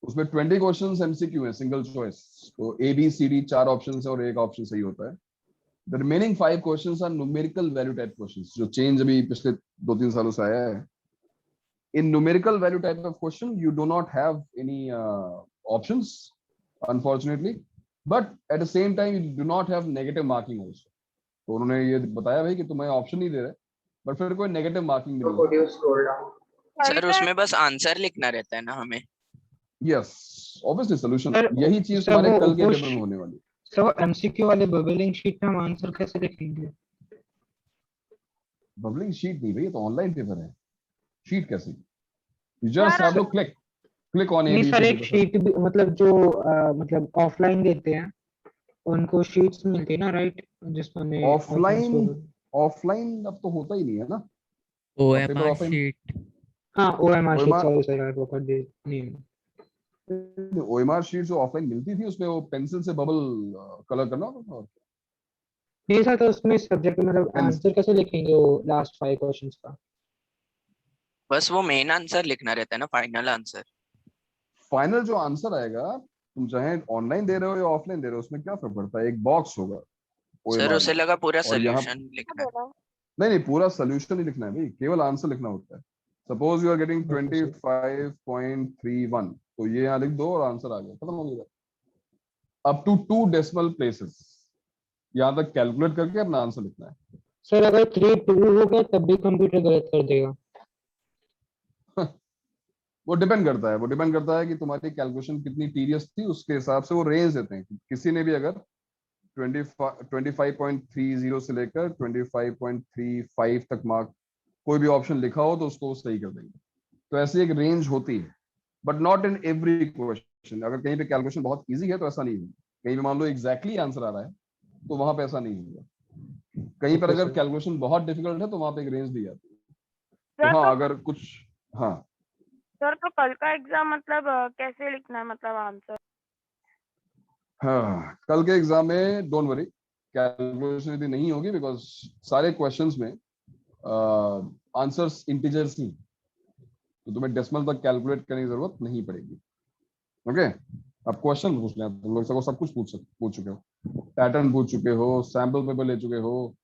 उसमें 20 क्वेश्चन एमसीक्यू है, सिंगल चॉइस। तो A B C D 4 option है और एक ऑप्शन सही होता है। The remaining 5 questions are numerical value type questions, जो चेंज अभी पिछले 2-3 सालों से आया है। In numerical value type of question, you do not have any options, unfortunately, but at the same time you do not have negative marking also. तो उन्होंने ये बताया भाई कि तुम्हें ऑप्शन नहीं दे रहे, बट फिर कोई नेगेटिव मार्किंग भी नहीं could you scroll down? Sir उसमें बस आंसर लिखना रहता है ना हमें? Yes, obviously solution. सर, यही चीज सर, तुम्हारे वो कल के वो पेपर में होने वाली। सर एमसीक्यू वाले बबलिंग शीट में हम आंसर कैसे लिखेंगे? बबलिंग शीट नहीं भाई, ये तो ऑनलाइन पेपर है, शीट कैसे? You just have to click on नहीं सर, एक ए शीट भी मतलब जो मतलब ऑफलाइन देते हैं उनको शीट्स मिलती है ना, राइट? जिसमें ऑफलाइन अब तो होता ही नहीं है ना पेपर OMR ऑफलाइन। शीट। हाँ, ओएमआर शीट, OMR सॉरी वो कर दी नहीं। ओएमआर शीट जो ऑफलाइन मिलती थी उसमें वो पेंसिल से बबल कलर करना होता था। नहीं सर, तो उसमें सब्जेक्ट मतलब आंसर कैसे लिखेंगे वो लास्ट 5 क्वेश्चंस का? बस वो मेन आंसर लिखना रहता है ना, फाइनल आंसर। फाइनल जो आंसर आएगा, तुम चाहे ऑनलाइन दे रहे हो या ऑफलाइन दे रहे हो, उसमें क्या फर्क पड़ता है? एक बॉक्स होगा सर OMR उसे में, लगा पूरा और यहाँ सोल्यूशन लिखना है। नहीं, पूरा सोल्यूशन ही लिखना है भाई, केवल आंसर लिखना होता है। सपोज यू आर गेटिंग 25.31, तो ये यहाँ लिख दो और आंसर आ गया, खत्म हो गया। अप टू 2 डेसिमल प्लेसेस यहाँ तक कैलकुलेट करके अपना आंसर लिखना है। सर अगर 3-2 हो गया तब भी कंप्यूटर गलत कर देगा? वो डिपेंड करता है कि तुम्हारी कैलकुलेशन कितनी टीडियस थी, उसके हिसाब से वो रेंज देते हैं। किसी ने भी अगर 25.30 से लेकर 25.35 तक मार्क कोई भी ऑप्शन लिखा हो तो उसको सही कर देंगे। तो ऐसी एक रेंज होती है, but not in every question. अगर कहीं पे कैलकुलेशन बहुत इजी है तो ऐसा नहीं है, कहीं पे मान लो एग्जैक्टली आंसर आ रहा है तो वहां पे ऐसा नहीं होगा। कहीं पर अगर कैलकुलेशन बहुत डिफिकल्ट है तो वहां पे एक रेंज दी जाती है। तो हाँ, अगर कुछ, हाँ सर, तो कल का एग्जाम मतलब कैसे लिखना है, मतलब आंसर? हाँ, कल के एग्जाम में डोंट वरी, कैलकुलेशन यदि नहीं होगी, बिकॉज सारे क्वेश्चंस में आंसर्स इंटीजर्स ही, तो तुम्हें डेसिमल तक कैलकुलेट करने की जरूरत नहीं पड़ेगी। ओके, अब क्वेश्चन पूछ लें। तुम लोग सब कुछ पूछ चुके हो, पैटर्न पूछ चुके हो, सैम्पल पेपर ले चुके हो,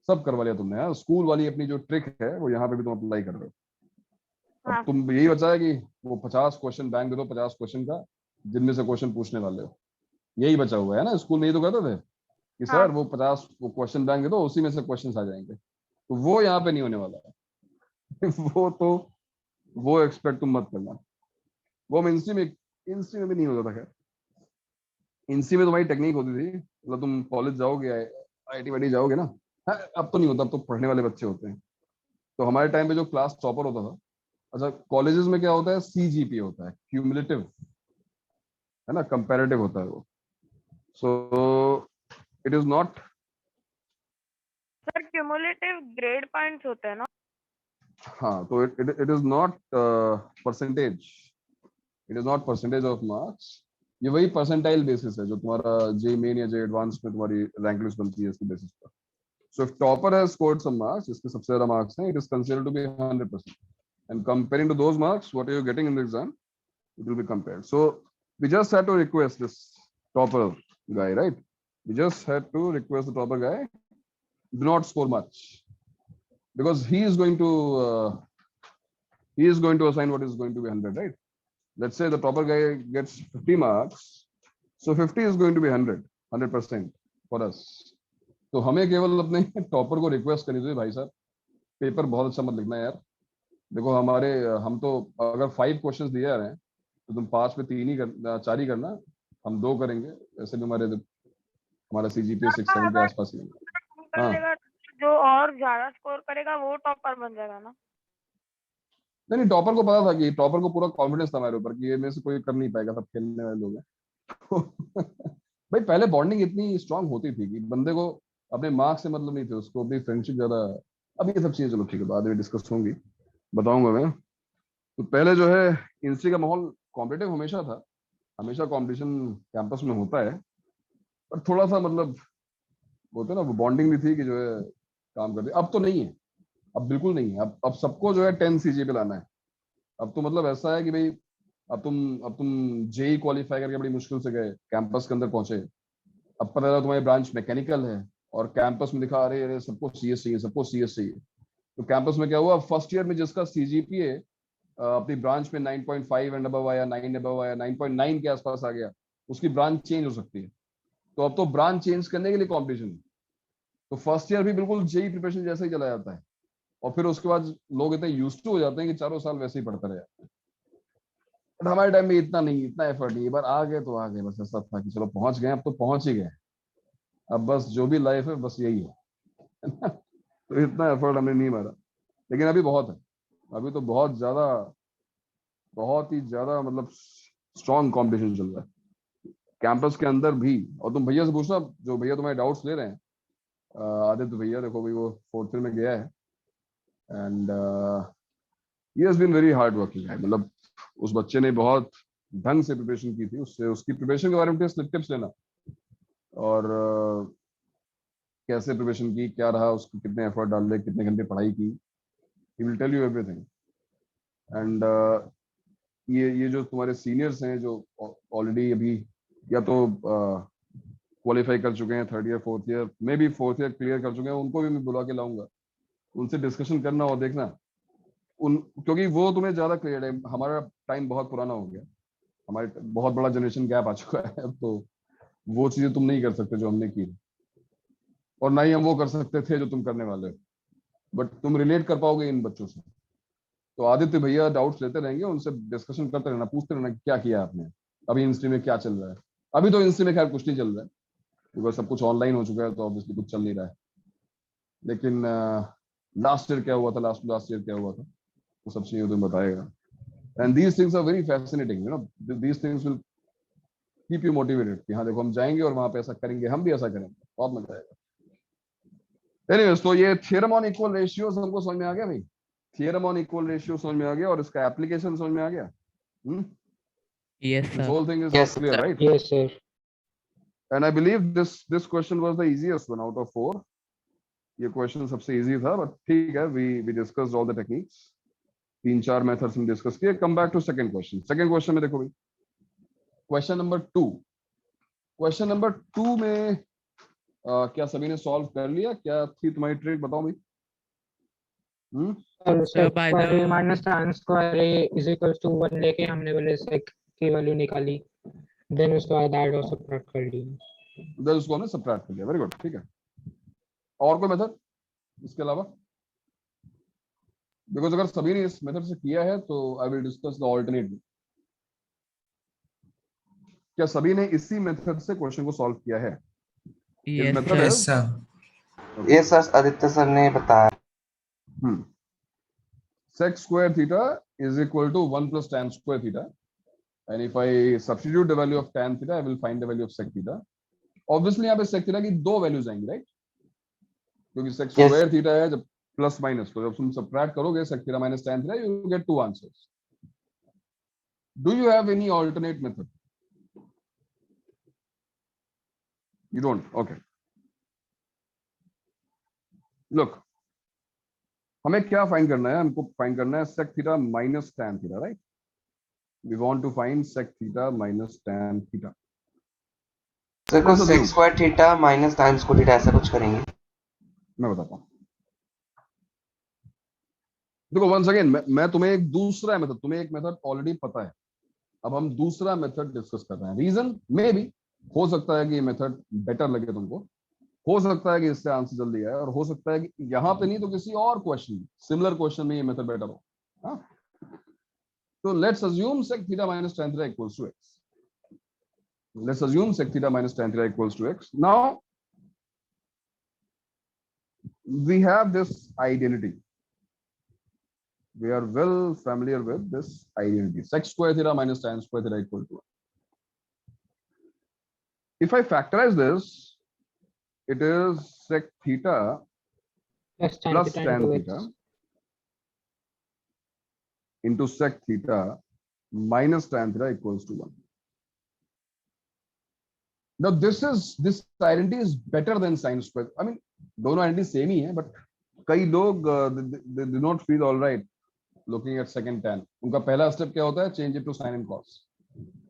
सब करवा लिया तुमने। यार स्कूल वाली अपनी जो ट्रिक है वो यहाँ पे भी तुम अप्लाई कर रहे हो। हाँ। अब तुम यही बचा है कि वो 50 क्वेश्चन बैंक दे दो, 50 क्वेश्चन का, जिनमें से क्वेश्चन पूछने वाले हो। यही बचा हुआ है ना, स्कूल में ये तो कहते थे कि हाँ। सर वो 50 वो क्वेश्चन बैंक दे दो, उसी में से क्वेश्चन आ जाएंगे। तो वो यहाँ पे नहीं होने वाला है। वो एक्सपेक्ट तुम मत करना। वो इंस्टी में भी नहीं होता था। खैर इंस्टी में तुम्हारी टेक्निक होती थी, मतलब तुम कॉलेज जाओगे, आईटी वाईटी जाओगे ना। हाँ, अब तो नहीं होता, अब तो पढ़ने वाले बच्चे होते हैं। तो हमारे टाइम पे जो क्लास टॉपर होता था, अच्छा कॉलेजेस में क्या होता है, CGPA होता है, क्यूमुलेटिव, है ना, कंपैरेटिव होता है वो। So it is not. Sir cumulative grade points होते हैं ना? हाँ, तो it is not percentage, it is not percentage of marks. ये वही परसेंटाइल बेसिस है जो तुम्हारा जे मेन या जे एडवांस में तुम्हारी रैंक लिस्ट बनती है, इसके बेसिस पर। So if topper has scored some marks, इसके सबसे ज्यादा मार्क्स हैं, it is considered to be 100%, and comparing to those marks what are you getting in the exam, it will be compared. So we just had to request this topper guy, right? We just had to request the topper guy do not score much, because he is going to assign what is going to be 100, right? Let's say the topper guy gets 50 marks, so 50 is going to be 100% for us. तो हमें केवल अपने topper को request करनी चाहिए, भाई साहब paper बहुत अच्छा मत लिखना यार। देखो हम तो अगर 5 क्वेश्चंस दिए जा रहे हैं तो तुम 5 में 3 ही 4 ही करना, हम 2 करेंगे। वैसे भी हमारा CGPA 6-7 के आसपास ही है। हाँ, जो और ज्यादा स्कोर करेगा वो टॉपर बन जाएगा ना? नहीं, टॉपर को पता था कि टॉपर को पूरा कॉन्फिडेंस था हमारे ऊपर कि ये में से कोई कर नहीं पाएगा, सब खेलने वाले लोग हैं। भाई पहले बॉन्डिंग इतनी स्ट्रांग होती थी कि बंदे को अपने मार्क्स से मतलब नहीं थे, उसको अपनी फ्रेंडशिप ज्यादा। अब ये सब चीजें चलो ठीक है, बाद में डिस्कस होंगी, बताऊंगा मैं। तो पहले जो है इंस्टी का माहौल कॉम्पिटिटिव हमेशा था, हमेशा कंपटीशन कैंपस में होता है, पर थोड़ा सा मतलब होता है ना, वो बॉन्डिंग भी थी कि जो है काम करते। अब तो नहीं है, अब बिल्कुल नहीं है। अब सबको जो है 10 CGPA लाना है, अब तो मतलब ऐसा है कि भाई अब तुम जेई क्वालिफाई करके बड़ी मुश्किल से गए, कैंपस के अंदर पहुंचे, अब पता चला तुम्हारी ब्रांच मैकेनिकल है और कैंपस में दिखा अरे अरे सबको सीएस चाहिए, सबको सीएस चाहिए। तो कैंपस में क्या हुआ, फर्स्ट ईयर में जिसका सीजीपीए अपनी ब्रांच में 9.5 एंड अबव आया, 9 अबव आया, 9.9 के आसपास आ गया, उसकी ब्रांच चेंज हो सकती है। तो अब तो ब्रांच चेंज करने के लिए कॉम्पिटिशन है। तो फर्स्ट ईयर भी बिल्कुल जेई प्रिपरेशन जैसा ही चला जाता है, और फिर उसके बाद लोग इतने यूज्ड टू हो जाते हैं कि चारों साल वैसे ही पढ़ते रहे जाते हैं। बट हमारे टाइम में इतना नहीं, इतना एफर्ट नहीं, एक बार आ गए तो आ गए, बस ऐसा था कि चलो पहुंच गए, अब तो पहुंच ही गए, अब बस जो भी लाइफ है बस यही है। तो इतना एफर्ट हमने नहीं मारा, लेकिन अभी बहुत है, अभी तो बहुत ज्यादा, बहुत ही ज्यादा मतलब स्ट्रॉन्ग कॉम्पिटिशन चल रहा है कैंपस के अंदर भी। और तुम भैया से पूछना, जो भैया तुम्हारे डाउट्स ले रहे हैं, आदित्य भैया, देखो भाई वो 4th ईयर में गया है and he has been very hard working. मतलब उस बच्चे ने बहुत ढंग से प्रिपरेशन की थी, उससे उसकी प्रिपरेशन के बारे में टिप्स लेना, और कैसे प्रिपरेशन की, क्या रहा उसको, कितने एफर्ट डाले, कितने घंटे पढ़ाई की, he will tell you everything. And ये जो तुम्हारे सीनियर्स हैं जो ऑलरेडी अभी या तो क्वालिफाई कर चुके हैं 3rd ईयर 4th ईयर में भी, 4th ईयर क्लियर कर चुके हैं, उनको भी मैं बुला के लाऊंगा, उनसे डिस्कशन करना और देखना उन, क्योंकि वो तुम्हें ज्यादा क्लियर है। हमारा टाइम बहुत पुराना हो गया, हमारे बहुत बड़ा जनरेशन गैप आ चुका है, अब तो वो चीजें तुम नहीं कर सकते जो हमने की, और ना ही हम वो कर सकते थे जो तुम करने वाले हो, बट तुम रिलेट कर पाओगे इन बच्चों से। तो आदित्य भैया डाउट्स लेते रहेंगे, उनसे डिस्कशन करते रहना, पूछते रहना कि क्या किया आपने, अभी इंस्ट्री में क्या चल रहा है। अभी तो इंस्ट्री में खैर कुछ नहीं चल रहा है क्योंकि सब कुछ ऑनलाइन हो चुका है, तो ऑब्वियसली कुछ चल नहीं रहा है, लेकिन लास्ट ईयर क्या हुआ था, लास्ट ईयर क्या हुआ था, वो सब चीजें तुम्हें बताएगा। And these things are very fascinating, you know, these things will keep you motivated कि हाँ देखो हम जाएंगे और वहां पे ऐसा करेंगे, हम भी ऐसा करेंगे, बहुत मजा आएगा। एनीवेज, तो ये थ्योरम ऑन इक्वल रेशियोज हमको समझ में आ गया भाई, थ्योरम ऑन इक्वल रेशियो समझ में आ गया, और इसका एप्लीकेशन समझ में आ गया। Yes, This sir. whole thing is Yes, clear, sir. right? Yes, sir. And I believe this question was the easiest one out of 4. ये क्वेश्चन सबसे इजी था, बट ठीक है, we discussed all the techniques, 3-4 methods हम discuss किए। Come back to second question. Second question में देखो भाई, क्वेश्चन नंबर 2, क्वेश्चन नंबर 2 में क्या सभी ने सॉल्व कर लिया, क्या थी तुम्हारी ट्रिक, बताओ भाई। और Sir, sec by square a the minus tan square a is equals to 1 लेके हमने पहले sec की वैल्यू निकाली, देन उसके बाद ऐड और सबट्रैक्ट कर लिया, देन उसको हमने सबट्रैक्ट कर लिया। वेरी गुड, ठीक है। और कोई मेथड इसके अलावा? बिकॉज अगर सभी ने इस मेथड से किया है तो I will discuss the alternate. क्या सभी ने इसी मेथड से क्वेश्चन को सॉल्व किया है? yes, method sir. Yes sir. ये सर आदित्य सर ने बताया। sec square theta is equal to 1 plus tan square theta, and if I substitute the value of tan theta, I will find the value of sec theta. Obviously यहाँ पे sec theta की दो values आएंगी, right? क्योंकि sec square theta है जब plus minus, तो जब तुम सबट्रैक्ट करोगे sec theta minus tan theta, you will get 2 answers. Do you have any alternate method? You don't? Okay. Look, हमें क्या फाइंड करना है? हमको फाइंड करना है sec theta minus tan theta, right? We want to find sec theta minus tan theta. Sir को sec square theta minus tan square theta ऐसा कुछ करेंगे। मैं बताता हूँ। देखो वंस अगेन मैं तुम्हें एक दूसरा मेथड, तुम्हें एक मेथड ऑलरेडी पता है, अब हम दूसरा मेथड डिस्कस कर रहे हैं। रीजन मे भी हो सकता है कि ये मेथड बेटर लगे तुमको, हो सकता है कि इससे आंसर जल्दी आए, और हो सकता है कि यहाँ पे नहीं तो किसी और क्वेश्चन, सिमिलर क्वेश्चन में ये मेथड बेटर हो। हाँ, तो let's assume sec theta minus tan theta equals to x. Let's assume sec theta minus tan theta equals to x. Now we have this identity. We are well familiar with this identity. Sec square theta minus tan square theta equal to 1. If I factorize this, it is sec theta plus tan theta into sec theta minus tan theta equals to 1. Now this identity is better than sin square. I mean, दोनों identity same ही है, but कई लोग they do not feel all right looking at second tan. उनका पहला step क्या होता है? Change it to sin and cos.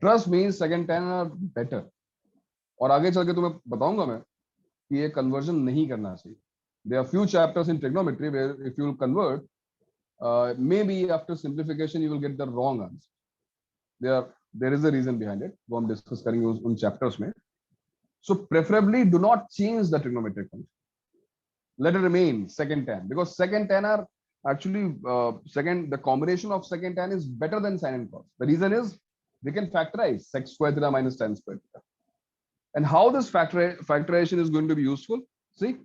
Trust me, second tan are better. और आगे चल के तुम्हें बताऊंगा मैं कि ये conversion नहीं करना चाहिए. There are few chapters in trigonometry where if you will convert, maybe after simplification you will get the wrong answer. There is a reason behind it. वो हम discuss करेंगे उन chapters में. So preferably do not change the trigonometric function. Let it remain second tan, because second tan are actually the combination of second tan is better than sin and cos. The reason is we can factorize sec square theta minus tan square theta. And how this factorization is going to be useful? See,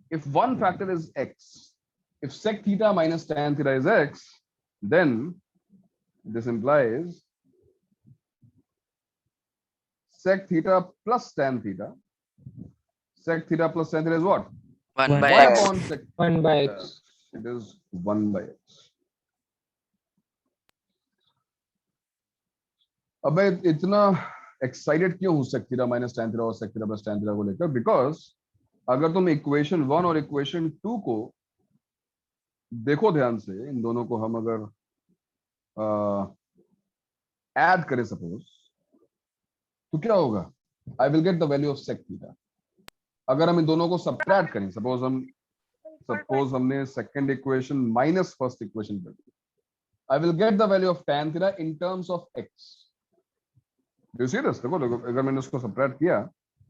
if one factor is x, if sec theta minus tan theta is x, then this implies sec theta plus tan theta. Sec theta plus tan theta is what? 1 by 1 x. upon sec. 1 by x. It is 1 by x. अब मैं इतना excited क्यों हूं sec theta minus tan theta और sec theta plus tan theta को लेकर? Because अगर तुम इक्वेशन 1 और इक्वेशन 2 को देखो ध्यान से, इन दोनों को हम अगर ऐड करें सपोज, तो क्या होगा? आई will get the value of sec theta. अगर हम इन दोनों को सब्ट्रैक्ट करें, सपोज हमने second equation minus first equation कर दी, I will get the value of tan theta in terms of x. Do you see this? देखो अगर मैंने उसको सब्ट्रैक्ट किया,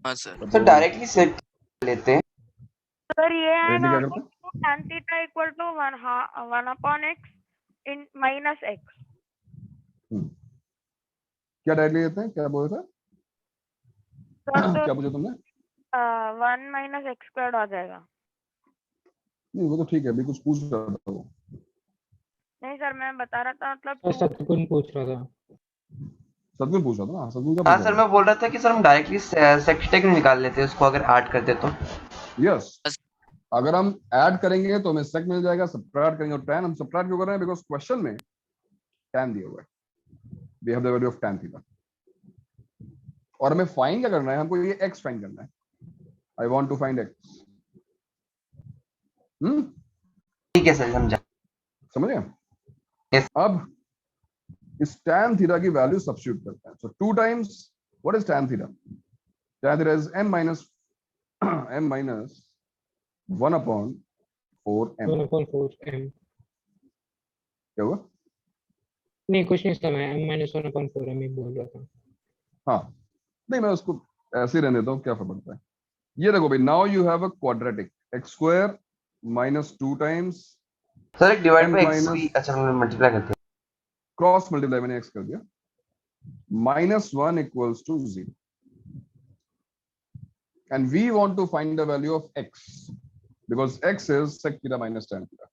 हाँ सर. तो डायरेक्टली सेट लेते हैं. सर ये है ना, क्या करते tan theta equal to 1 upon x in minus x. क्या डायरेक्टली लेते हैं? क्या बोल रहे थे? क्या पूछा तुमने? 1 minus x squared आ जाएगा. नहीं वो तो ठीक है, अभी कुछ पूछ रहा था वो. नहीं सर, मैं बता रहा था मतलब और सतगुण पूछ रहा था. सदगुण पूछ रहा था ना? सदगुण क्या हाँ पूछ सर, रहा मैं बोल रहा था कि सर हम डायरेक्टली सेक्टेक निकाल लेते हैं उसको अगर ऐड करते तो. था? यस, अगर हम ऐड करेंगे तो हमें sec मिल जाएगा, सब्ट्रैक्ट करेंगे और tan. हम सब्ट्रैक्ट क्यों कर रहे हैं? बिकॉज क्वेश्चन में tan दिया हुआ है. We have the value of tan theta. और हमें फाइंड क्या करना है? हमको ये x फाइंड करना है. I want to find x. ठीक है सर, समझा. समझ गए? Yes. अब इस tan थीटा की वैल्यू सब्स्टिट्यूट करते हैं. सो 2 times what is tan theta? Tan theta is m minus 1 upon 4m. 1 upon 4m. क्या हुआ? नहीं कुछ नहीं था, मैं m-1 upon 4m ही बोल रहा था. हाँ, नहीं मैं उसको ऐसे ही रहने देता हूँ, क्या फर्क पड़ता है. ये देखो भाई, now you have a quadratic x square minus 2 times sir एक डिवाइड बाय m x भी, अच्छा हम मल्टीप्लाई करते हैं. क्रॉस मल्टीप्लाई मैंने x कर दिया, -1 equals to 0. And we want to find the value of x because x is sec theta minus tan theta.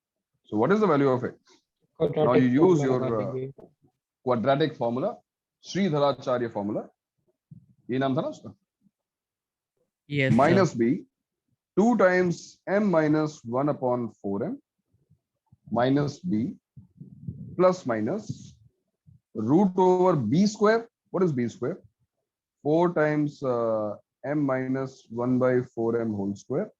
So what is the value of x? Now you use your quadratic formula, Sridharacharya formula. ये नाम था ना उसका? Yes, minus b 2 times m minus 1 upon 4m minus b plus minus root over b square. What is b square? 4 times m minus 1 by 4m whole square.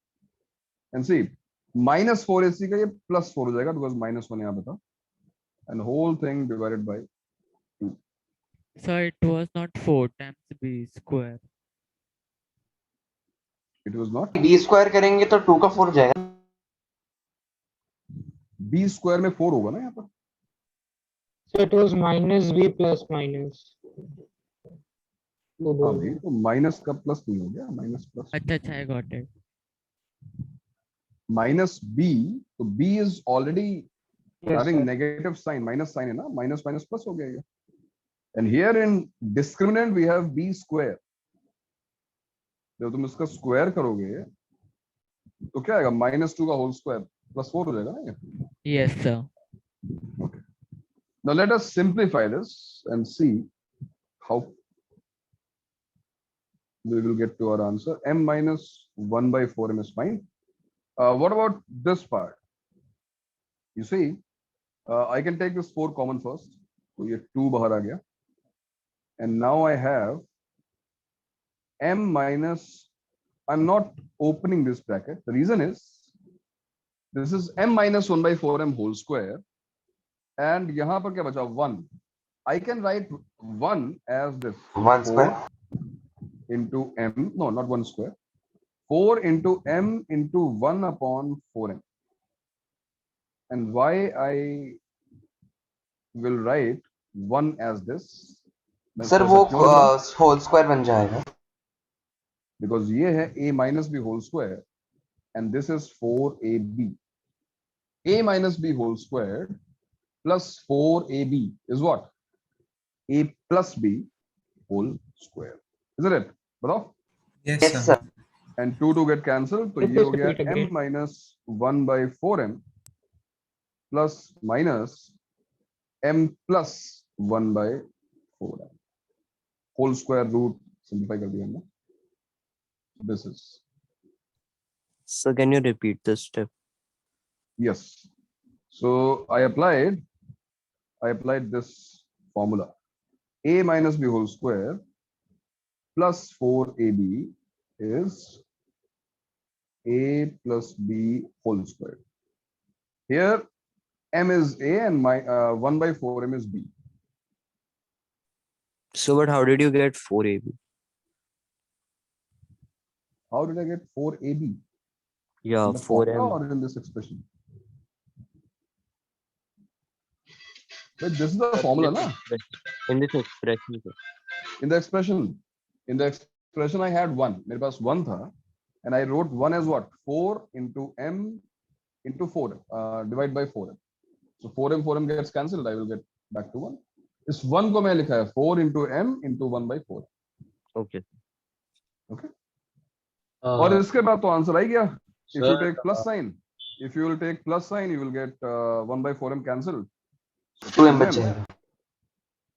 And see, minus 4ac का ये plus 4 हो जाएगा because minus 1 यहाँ पे था. And whole thing divided by 2. Sir, it was not 4 times b square. It was not. b square करेंगे तो 2 का 4 जाएगा. b square में 4 होगा ना यहाँ पर? So it was minus b plus minus. वो हाँ बोल भाई, तो माइनस का प्लस नहीं हो गया, माइनस प्लस. अच्छा, I got it. Minus b, तो b is already Yes, having sir. negative sign, minus sign है ना, माइनस माइनस प्लस हो गया ये. And here in discriminant we have b square. जब तुम इसका स्क्वायर करोगे तो क्या आएगा? -2 का होल स्क्वायर प्लस 4 हो जाएगा ना ये. Yes, sir. Okay. Now let us simplify this and see how we will get to our answer. M minus 1 by 4m is fine. What about this part? You see, I can take this 4 common first. So ये 2 बाहर आ गया. And now I have m minus, I'm not opening this bracket. The reason is, this is m minus 1 by 4m whole square. And यहाँ पर क्या बचा 1. I can write 1 as this 1 square 4 into m, no, not 1 square, 4 into m into 1 upon 4m. And why I will write 1 as this? Sir वो whole square बन जाएगा Because ये है a minus b whole square and this is 4ab. A minus b whole squared plus 4ab is what? A plus b whole square. Isn't it? बताओ. Yes, Yes, sir. sir. And 2 to get cancelled, तो ये हो गया m minus 1 by 4m plus minus m plus 1 by 4m. Whole square root simplify कर दिया हमने. This is. So can you repeat this step? Yes. So I applied this formula. A minus b whole square plus 4ab is a plus b whole square. Here m is a and my 1 by 4m is b. So but how did you get 4ab? How did I get 4ab? Yeah, In the formula 4m. or in this expression? But this is the formula, na? In this expression, sir. In the expression I had 1. मेरे पास 1 था and I wrote 1 as what? 4 into m into 4 divide by 4m. So 4m gets cancelled. I will get back to 1. इस 1 को मैं लिखा है 4 into m into 1 by 4. Okay. Okay. और इसके बाद तो आंसर आ गया. If you take plus sign, you will get 1 by 4m cancelled. 2m बच जाएगा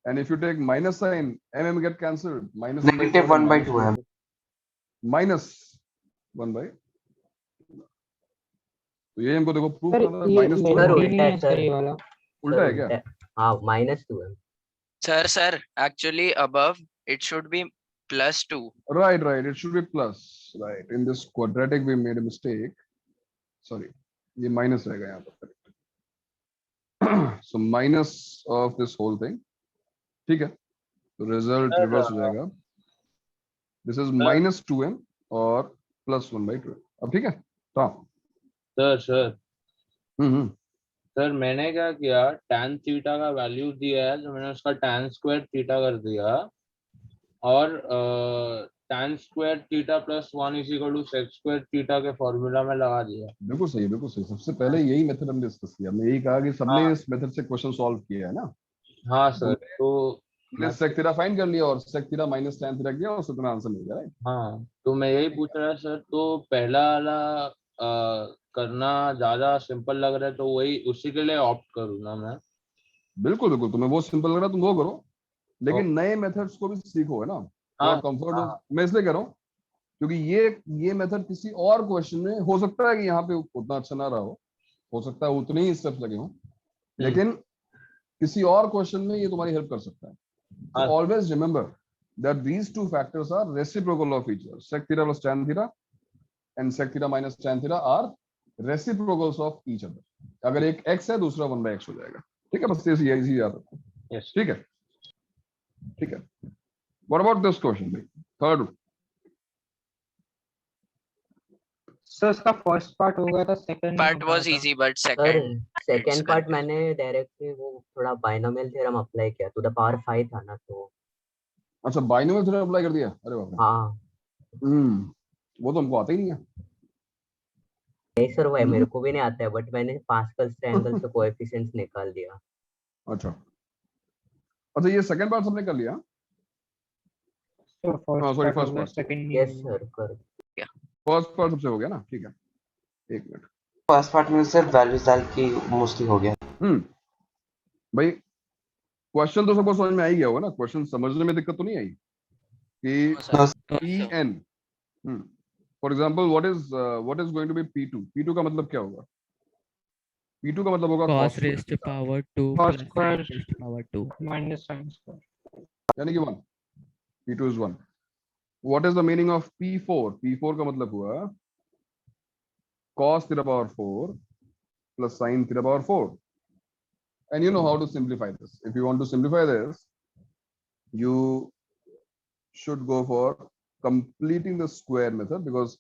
And if you take minus sign, mm get cancelled. Minus negative 1 by 2m minus 1 by. तो ये हमको देखो प्रूफ सर करना है. ये minus 2m. सर, नहीं उल्टा है है, सर सर. ये वाला. उल्टा है क्या? हाँ, -2m. Sir, actually above it should be +2. Right. It should be plus. Right. In this quadratic we made a mistake. Sorry. ये minus रहेगा यहाँ पर. So minus of this whole thing. ठीक है. तो result reverse हो जाएगा. This is minus 2m और plus 1 by 2m. अब ठीक है? हाँ. सर हम्म. मैंने क्या किया, tan थीटा का वैल्यू दिया है तो मैंने उसका tan स्क्वायर थीटा कर दिया और tan square theta plus 1 is equal to sec square theta के फॉर्मूला में लगा दिया. बिल्कुल सही. सबसे पहले यही मेथड हमने डिस्कस किया. हमने यही कहा कि सबने इस मेथड से क्वेश्चन सॉल्व किया है ना. हाँ सर. तो हमने sec थीटा फाइंड कर लिया और sec theta minus tan theta किया और तुम्हें आंसर मिल गया. राइट. हाँ, तो मैं यही पूछ रहा सर, तो पहला वाला करना ज्यादा सिंपल लग रहा है तो वही उसी के लिए ऑप्ट करूँ ना मैं. बिल्कुल. तुम्हें वो सिंपल लग रहा है तुम वो करो, लेकिन नए मेथड्स को भी सीखो, है ना. हाँ, कंफर्ट मैं इसलिए कह रहा हूँ क्योंकि ये मेथड किसी और क्वेश्चन में हो सकता है कि यहाँ पे उतना अच्छा ना रहा हो सकता है उतने ही स्टेप्स लगे हों, लेकिन किसी और क्वेश्चन में ये तुम्हारी हेल्प कर सकता है. So always remember that these two factors are reciprocal of each other. Sec theta plus tan theta and sec theta minus tan theta are reciprocals of each other. अगर एक x है दूसरा 1 by x हो जाएगा. ठीक है. बस easy याद रखो. Yes. ठीक है. What about this question? Third. Sir उसका फर्स्ट पार्ट हो गया था, second Part was easy, but sir, second. Second part मैंने डायरेक्टली वो थोड़ा बाइनोमियल थ्योरम अप्लाई किया. टू द पावर 5 था ना, तो अच्छा, बाइनोमियल थ्योरम अप्लाई कर दिया. अरे बाप रे. हाँ. वो तो हमको आता ही नहीं है. नहीं सर, वो मेरे को भी नहीं आता है, बट मैंने पास्कल्स ट्रायंगल से कोएफिशिएंट्स निकाल दिया. अच्छा, ये सेकंड पार्ट सबने कर लिया. Sorry, first part. Second. Yes sir, कर. फर्स्ट पार्ट सबसे हो गया ना. ठीक है, एक मिनट. फर्स्ट पार्ट में सिर्फ वैल्यूज डाल के मोस्टली हो गया. भाई क्वेश्चन तो सबको समझ में आ ही गया होगा ना. क्वेश्चन समझने में दिक्कत तो नहीं आई कि Pn. For example what is going to be P2. P2 का मतलब क्या होगा? P2 का मतलब होगा cos raised to power 2 Cos plus square. sin raised to power 2 minus sin square. यानी कि 1. P2 is 1. What is the meaning of P4? P4 का मतलब हुआ cos theta power 4 plus sin theta power 4. And you know how to simplify this. If you want to simplify this, you should go for completing the square method, because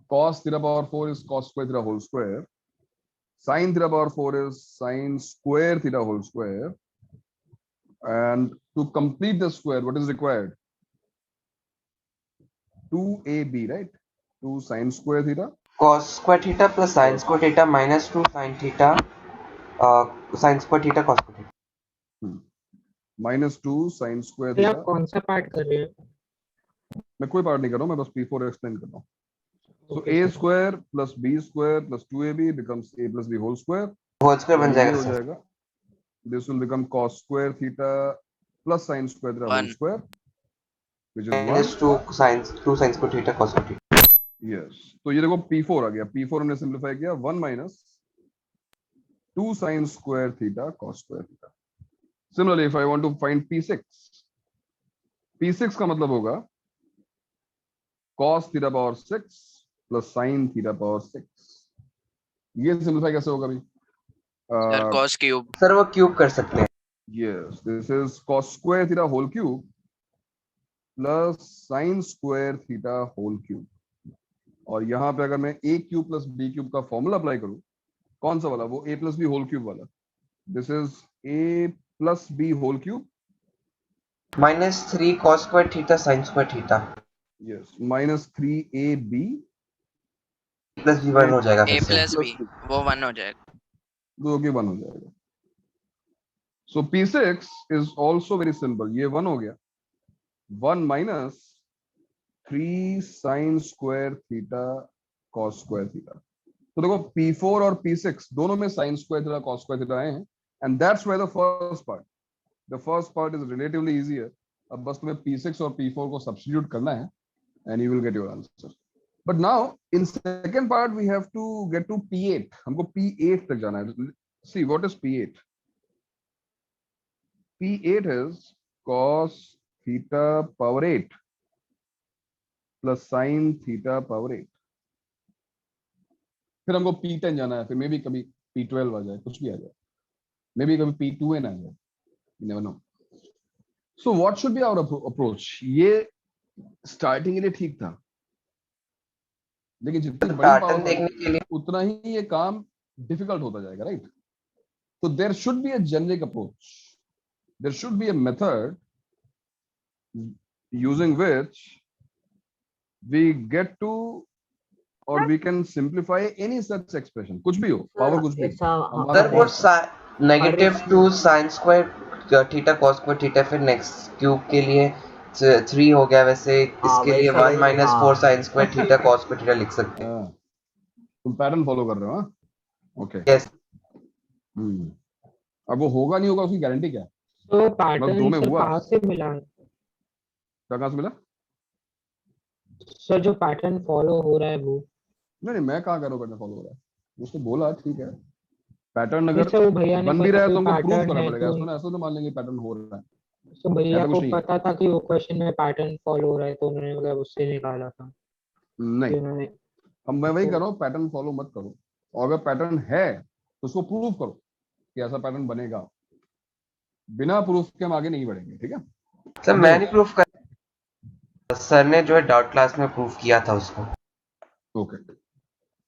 cos theta power 4 is cos square theta whole square. Sin theta power 4 is sin square theta whole square. And to complete the square, what is required? 2ab, right? 2 sin square theta. Cos square theta plus sin square theta minus 2 sin theta, sin square theta cos square theta. Minus 2 sin square ये आप theta. कौन सा part कर रहे हैं? मैं कोई part नहीं कर रहा हूँ, मैं बस P4 एक्सप्लेन कर रहा हूँ. So Okay, a sir. square plus b square plus 2ab becomes a plus b whole square. Whole square बन ये जाएगा हो सर. जाएगा. This will become cos square theta plus sin square theta whole One. square, which is 1. minus 2 sin square theta cos square theta. Yes. तो ये देखो P4 आ गया. P4 हमने सिंप्लीफाई किया. 1 minus 2 sin square theta cos square theta. Similarly, if I want to find P6, P6 का मतलब होगा cos theta power 6 plus sin theta power 6. ये सिंप्लीफाई कैसे होगा भाई? Sir cos cube. सर वो क्यूब कर सकते हैं. Yes, this is cos square theta whole cube plus sin square theta whole cube. और यहाँ पे अगर मैं a cube plus b cube का फॉर्मूला अप्लाई करूँ, कौन सा वाला? वो a plus b whole cube वाला. This is a plus b whole cube. minus 3 cos square theta sin square theta. Yes, minus 3ab plus b 1 हो जाएगा A फिर से. plus b, वो 1 हो जाएगा. जो कि 1 हो जाएगा. So P6 is also very simple. ये 1 हो गया. 1 minus 3 sin square theta cos square theta. तो देखो P4 और P6 दोनों में sin square theta cos square theta आए हैं, and that's why the first part is relatively easier. अब बस तुम्हें P6 और P4 को substitute करना है, and you will get your answer. But now in second part we have to get to P8. हमको P8 तक जाना है. See what is P8? P8 is cos theta power 8 plus sin theta power 8. फिर हमको P10 जाना है, फिर मे भी कभी P12 आ जाए, कुछ भी आ जाए, मे भी कभी P2n आ जाए, you never know. So what should be our approach? ये स्टार्टिंग के लिए ठीक था, लेकिन जितनी बड़ी पैटर्न पावर देखने के लिए उतना ही ये काम डिफिकल्ट होता जाएगा, right? So there should be a generic approach. There should be a method using which we get to, or we can simplify any such expression. कुछ भी हो, पावर कुछ भी. सर वो negative 2 sin square theta cos square theta फिर next cube के लिए 3 हो गया. वैसे इसके लिए 1 minus 4 sin square theta cos square theta लिख सकते हैं. तुम पैटर्न फॉलो कर रहे हो? हाँ, ओके. यस. अब वो होगा नहीं होगा उसकी गारंटी क्या है? तो मतलब पैटर्न दो में सर हुआ. कहाँ से मिला? कहाँ से मिला? सर जो पैटर्न फॉलो हो रहा है वो. नहीं, मैं कहाँ कर रहा हूँ पैटर्न फॉलो हो रहा है? उसने बोला ठीक है, पैटर्न नहीं अगर सर, वो भैया ने बन भी रहा है तो हमको प्रूव पैटर्न करना है पड़ेगा. तो ऐसा ना ऐसा तो मान लेंगे पैटर्न हो रहा है. तो भैया ऐसा कुछ को नहीं है. पता था कि वो क्वेश्चन में पैटर्न फॉलो हो रहा है, तो उन्होंने मतलब उससे निकाला था. नहीं, उन्होंने अब मैं वही कर रहा हूँ, पैटर्न फॉलो मत करो, और अगर पैटर्न है तो उसको प्रूव करो कि ऐसा पैटर्न बनेगा. बिना प्रूफ के हम आगे नहीं बढ़ेंगे, ठीक है? सर मैं नहीं प्रूफ कर, सर ने जो है डाउट क्लास में प्रूफ किया था उसको. ओके.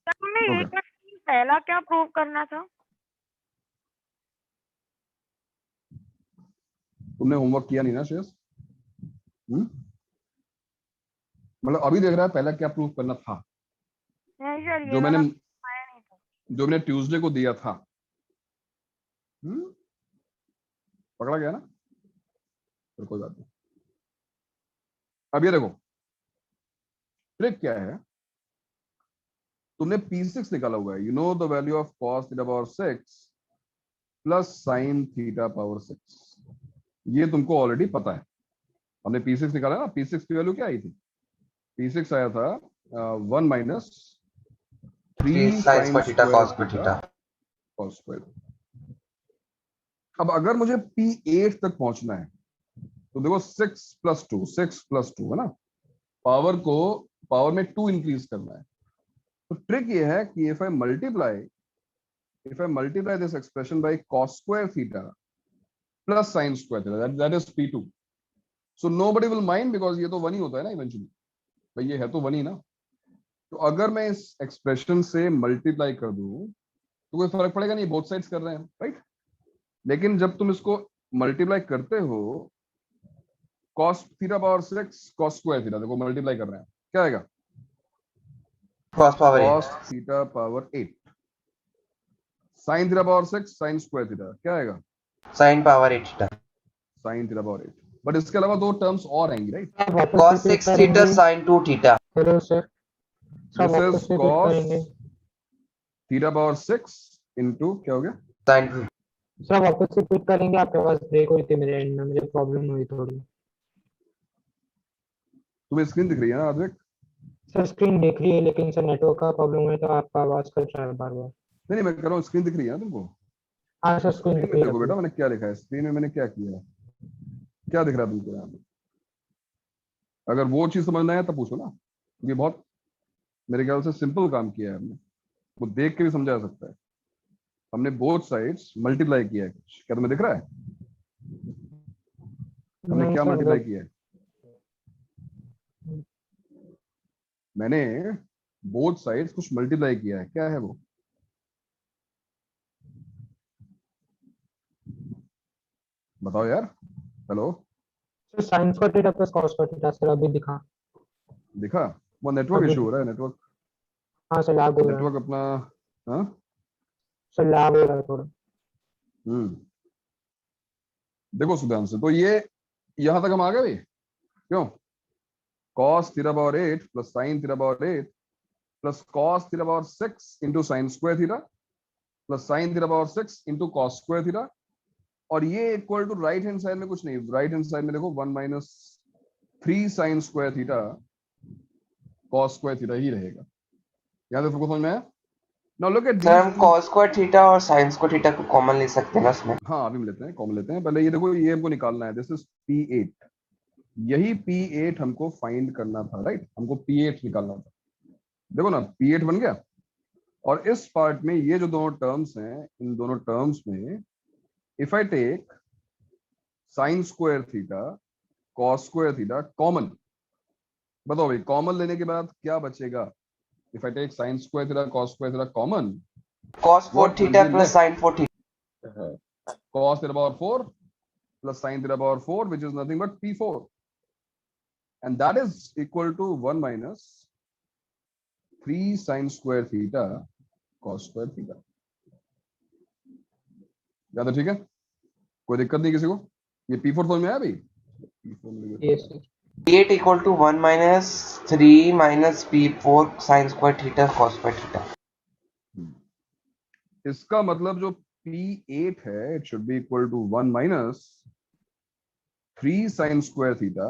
तुमने ये क्वेश्चन पहला क्या प्रूव करना था? तुमने होमवर्क किया नहीं ना श्रेयस? मतलब अभी देख रहा है पहला क्या प्रूफ करना था? नहीं सर, ये जो मैंने आया नहीं था. जो मैंने ट्यूसडे को दिया था. पकड़ा गया ना? फिर कोई बात नहीं. अब ये देखो ट्रिक क्या है. तुमने P6 निकाला हुआ है. You know the value of cos theta power 6 plus sin theta power 6. ये तुमको ऑलरेडी पता है. हमने P6 निकाला ना. P6 की वैल्यू क्या आई थी? P6 आया था 1 minus 3 sin square theta cos square theta. cos square. अब अगर मुझे P8 तक पहुंचना है तो देखो 6 plus 2 है ना. पावर में 2 इंक्रीज करना है. तो ट्रिक ये है कि if I multiply if I multiply this expression by cos square theta plus sin square theta, that is P2. So nobody will mind because ये तो 1 ही होता है ना eventually. भाई ये है तो 1 ही ना. तो अगर मैं इस एक्सप्रेशन से मल्टीप्लाई कर दूं तो कोई फर्क पड़ेगा नहीं, बोथ साइड्स कर रहे हैं, राइट. लेकिन जब तुम इसको मल्टीप्लाई करते हो cos theta power 6 cos square theta, देखो मल्टीप्लाई कर रहे हैं, क्या आएगा? cos power 8 cos theta power 8 sin theta power 6 sin square theta, क्या आएगा? sin power 8 theta sin theta power 8. But इसके अलावा दो टर्म्स और आएंगी, right? cos 6 theta sin 2 theta. Hello sir, सब दिस वापस इज रिपीट cos करेंगे. थीटा पावर 6 इनटू क्या हो गया? sin 2. सब वापस रिपीट करेंगे. आपके पास ब्रेक हुई थी मेरे एंड में, मुझे प्रॉब्लम हुई थोड़ी. तुम्हें स्क्रीन दिख रही है ना आद्विक? सर स्क्रीन दिख रही है लेकिन सर नेटवर्क का प्रॉब्लम है तो आपका आवाज कट रहा है बार बार. नहीं मैं कर रहा हूँ, स्क्रीन दिख रही है ना तुमको? हाँ सर स्क्रीन दिख स्क्रीन में रही देखो है. बेटा मैंने क्या लिखा है स्क्रीन में, मैंने क्या किया है, क्या दिख रहा है तुमको यहाँ पे? अगर वो चीज समझना है तब पूछो ना. ये बहुत मेरे ख्याल से सिंपल काम किया है हमने, वो देख के भी समझा जा सकता है. हमने बोथ साइड्स मल्टीप्लाई किया है. कुछ क्या तुम्हें दिख रहा है हमने नहीं क्या सर, मल्टीप्लाई किया है? मैंने बोथ साइड्स कुछ मल्टीप्लाई किया है, क्या है वो? बताओ यार. Hello, sir sign square theta plus cos square theta sir अभी दिखा. दिखा? वो नेटवर्क अभी इशू हो रहा है, नेटवर्क हाँ सर लैग हो रहा है. नेटवर्क अपना. हाँ सर लैग हो रहा है थोड़ा. देखो सुधांशु, तो ये यहां तक हम आ गए भाई. क्यों? cos theta power 8 plus sin theta power 8 plus cos theta power 6 into sine square theta plus sin theta power 6 into cos square theta. और ये equal to right hand side में कुछ नहीं, राइट हैंड साइड में देखो 1 minus 3 sine square theta cos square theta ही रहेगा. याद है? समझ में आया? नाउ लुक एट सर हम cos स्क्वायर थीटा और sin स्क्वायर थीटा को कॉमन ले सकते हैं ना उसमें. हाँ अभी लेते हैं, कॉमन लेते हैं. पहले ये देखो, ये हमको निकालना है. This is P8. यही P8 हमको फाइंड करना था, राइट? हमको P8 निकालना था. देखो ना P8 बन गया. और इस पार्ट में ये जो दोनों टर्म्स हैं, इन दोनों टर्म्स में if I take sine square theta cos square theta common, बताओ भाई कॉमन लेने के बाद क्या बचेगा? If I take sine square theta cos square theta common, cos 4 theta plus sin 4 theta. cos theta power 4 plus sin theta power 4, which is nothing but P4, and that is equal to 1 minus 3 sin square theta cos square theta. याद है? ठीक है, कोई दिक्कत नहीं किसी को? ये P4 समझ में आया भाई? P4 में yes sir. P8 equal to 1 minus 3 minus P4 sin square theta cos square theta. इसका मतलब जो P8 है, it should be equal to 1 minus 3 sin square theta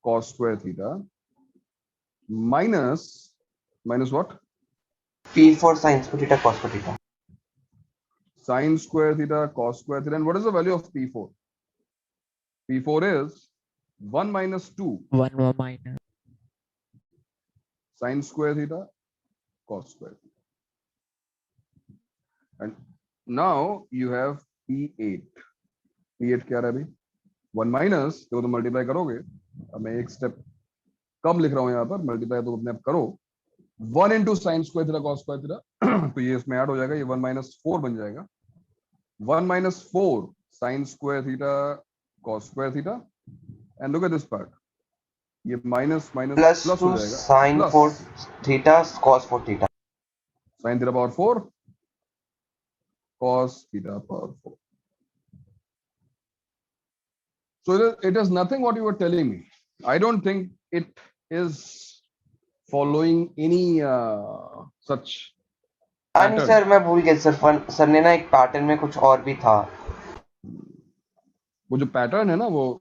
cos square theta minus what? P4 sin square theta cos square theta. Sin square theta cos square theta. And what is the value of P4? P4 is 1 minus 2 1 more minus. sin square theta cos square theta. And now you have P8. P8 क्या रहा है भाई? 1 minus, देखो तो multiply करोगे. अब मैं एक स्टेप कम लिख रहा हूं यहाँ पर, मल्टीप्लाई तो अपने आप करो. 1 into sine square theta cos square theta, तो ये इसमें ऐड हो जाएगा, ये 1 माइनस 4 बन जाएगा. 1 minus 4 sign square theta cos square theta. And look at this part, ये माइनस माइनस Plus प्लस हो 2 जाएगा. sin 4 theta cos 4 theta. Sine theta power 4 cos theta power 4. So it is nothing what you were telling me. I don't think it is following any such नहीं pattern. Sir मैं भूल गया sir. Sir ने ना एक pattern में कुछ और भी था. वो जो पैटर्न है ना, वो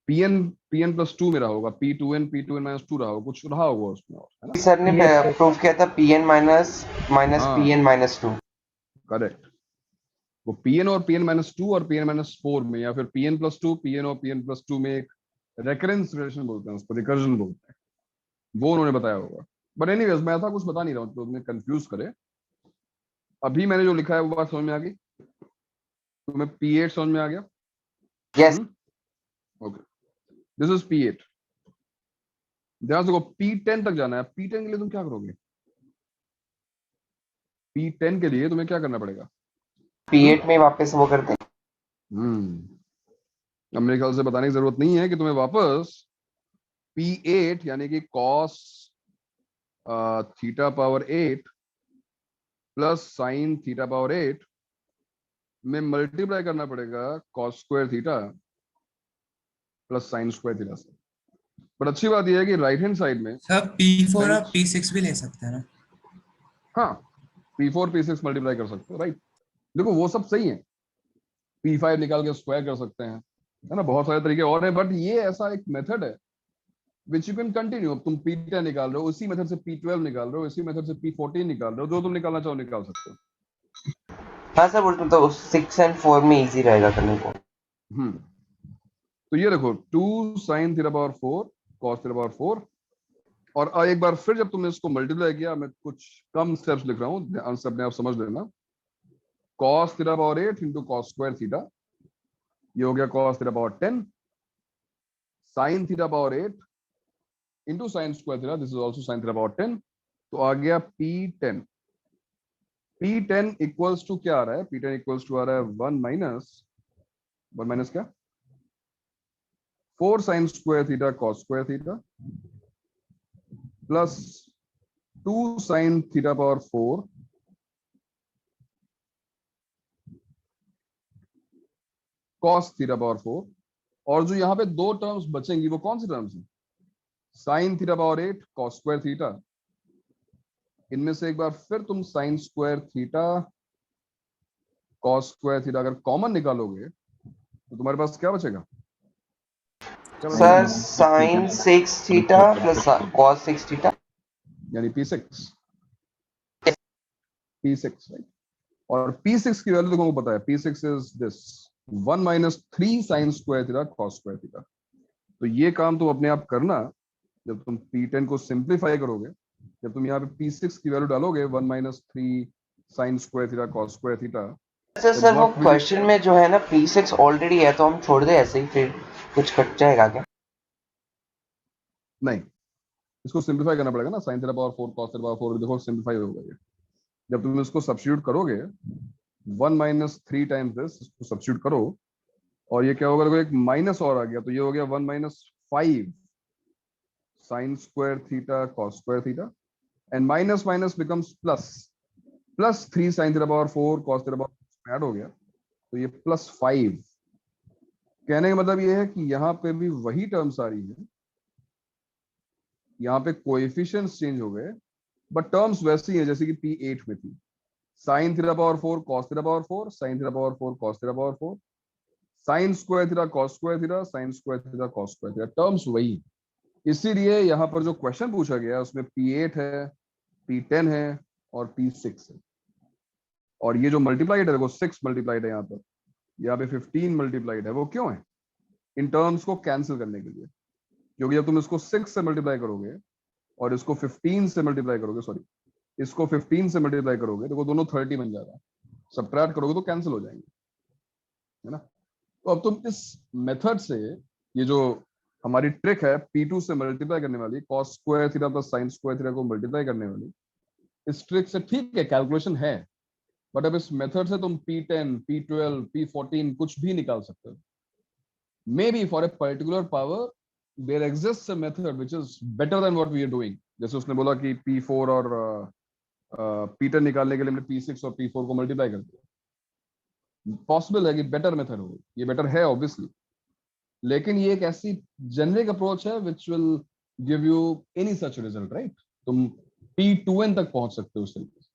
pn plus 2 में रहा होगा, p2n minus 2 रहा होगा, कुछ रहा होगा उसमें और, है ना? सर ने प्रूव किया था pn minus हाँ. pn minus 2. करेक्ट. वो pn और pn minus 2 और pn minus 4 में, या फिर pn plus 2 pn और pn plus 2 में एक रेकरेंस रिलेशन बोलते हैं उसको, रिकर्जन बोलते हैं, वो उन्होंने बताया होगा. बट एनीवेज मैं था कुछ बता नहीं रहा हूँ तो उन्हें कंफ्यूज करे. अभी मैंने जो लिखा है वो बात समझ में आ गई? तुम्हें P8 समझ में आ गया? Yes okay, this is P8। ध्यान से देखो, P10 तक जाना है। P10 के लिए तुम क्या करोगे? P10 के लिए तुम्हें क्या करना पड़ेगा? P8 में वापस वो करते हैं। अब मेरे ख्याल से बताने की जरूरत नहीं है कि तुम्हें वापस P8 यानी कि cos theta power 8 plus sine theta power 8 में मल्टीप्लाई करना पड़ेगा cos square theta plus sine square theta से। पर अच्छी बात यह है कि राइट हैंड साइड में सर P4 और P6 भी ले सकते हैं ना? हाँ, P4 P6 मल्टीप्लाई कर सकते हो, राइट। देखो वो सब सही है, P5 निकाल के स्क्वायर कर सकते हैं, है ना, बहुत सारे तरीके और हैं, बट ये ऐसा एक मेथड है विच यू कैन कंटिन्यू। अब तुम P10 निकाल रहे हो, उसी मेथड से P12 निकाल रहे हो, इसी मेथड से P14 निकाल रहे हो, जो तुम निकालना चाहो निकाल सकते हो। हाँ सर बोलते तो 6 और 4 में इजी रहेगा करने को। तो ये देखो 2 sin theta power 4 cos theta power 4, और एक बार फिर जब तुमने इसको मल्टीप्लाई किया, मैं कुछ कम स्टेप्स लिख रहा हूँ, ध्यान से अपने आप समझ लेना। cos theta power 8 into cos square theta, ये हो गया cos theta power 10, sin theta power 8 into sine square theta, this is also sin theta power 10, तो आ गया P10। P10 इक्वल्स टू क्या आ रहा है? P10 इक्वल्स टू आ रहा है 1 माइनस क्या, 4 sin square theta cos square theta plus 2 sin theta power 4 cos theta power 4, और जो यहाँ पे दो टर्म्स बचेंगी वो कौन सी टर्म्स हैं? sin theta power 8 cos square theta, इनमें से एक बार फिर तुम sin square theta cos square theta अगर कॉमन निकालोगे तो तुम्हारे पास क्या बचेगा? Sir sin 6 theta plus cos 6 theta यानी P6, राइट। और P6 की वैल्यू देखो पता है, P6 is this 1 minus 3 sine square theta cos square theta. तो ये काम तुम अपने आप करना, जब तुम P10 को सिंप्लीफाई करोगे, जब तुम यहाँ पे P6 की वैल्यू डालोगे 1 minus 3 sine square theta cos square theta. Sir वो क्वेश्चन में जो है ना P6 ऑलरेडी है, तो हम छोड़ दे ऐसे ही, फिर कुछ कट जाएगा क्या? नहीं, इसको सिंप्लीफाई करना पड़ेगा ना, sine theta power 4 cos theta power 4, देखो सिंप्लीफाई होगा ये। जब तुम इसको सब्स्टिट्यूट करोगे 1 माइनस 3 टाइम्स दिस, इसको सब्स्टिट्यूट करो और ये क्या होगा, देखो एक माइनस और आ गया, तो ये हो गया 1 minus 5 sign square theta cos square theta, and minus minus becomes plus, plus 3 sine theta power 4 cos theta power add हो गया, तो ये प्लस 5। कहने का मतलब ये है कि यहाँ पे भी वही टर्म्स आ रही है, यहाँ पे कोएफिशिएंट्स चेंज हो गए, बट टर्म्स वैसी हैं जैसे कि P8 में थी। Sine theta power 4 cos theta power 4, sine theta power 4 cos theta power 4, sign square theta cos square theta, sign square theta cos square theta, terms वही। इसीलिए यहाँ पर जो क्वेश्चन पूछा गया उसमें P8 है, P10 है और P6 है, और ये जो मल्टीप्लाइड है देखो 6 मल्टीप्लाइड है यहाँ पर, यहाँ पे 15 मल्टीप्लाइड है। वो क्यों है? इन टर्म्स को कैंसिल करने के लिए, क्योंकि जब तुम इसको 6 से मल्टीप्लाई करोगे और इसको 15 से मल्टीप्लाई करोगे, सॉरी इसको 15 से मल्टीप्लाई करोगे, देखो दोनों 30 बन जाएगा, सबट्रैक्ट करोगे तो कैंसिल हो जाएंगे, है ना। तो अब तुम इस मेथड से, ये जो हमारी ट्रिक है P2 से मल्टीप्लाई करने वाली, cos square theta plus sine square theta को मल्टीप्लाई करने वाली, इस ट्रिक से ठीक है कैलकुलेशन है, बट अब इस मेथड से तुम P10, P12, P14 कुछ भी निकाल सकते हो। Maybe for a particular power there exists a method which is better than what we are doing. जैसे उसने बोला कि P4 और P10 निकालने के लिए हमने P6 और P4 को मल्टीप्लाई कर दिया, पॉसिबल है कि बेटर मेथड हो, ये बेटर है ऑब्वियसली, लेकिन ये एक ऐसी जेनरिक अप्रोच है which will give you any such result, right. तुम P2n तक पहुंच सकते हो उस तरीके से,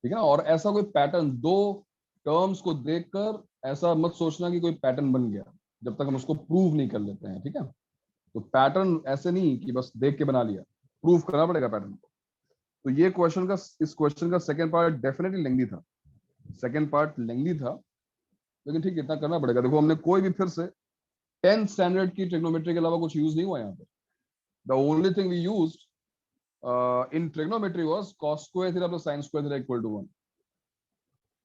ठीक है ना। और ऐसा कोई पैटर्न, दो टर्म्स को देखकर ऐसा मत सोचना कि कोई पैटर्न बन गया, जब तक हम उसको प्रूव नहीं कर लेते हैं, ठीक है। तो पैटर्न ऐसे नहीं कि बस देख के बना लिया, प्रूव करना पड़ेगा पैटर्न को। तो ये क्वेश्चन का, इस क्वेश्चन का सेकंड पार्ट डेफिनेटली लेंथी था, सेकंड पार्ट लेंथी था, लेकिन ठीक इतना करना पड़ेगा। देखो हमने कोई भी फिर से 10th स्टैंडर्ड की ट्रिग्नोमेट्री के अलावा कुछ यूज नहीं हुआ यहाँ पे। The only thing we used in trigonometry was cos square theta plus sin square theta equal to 1.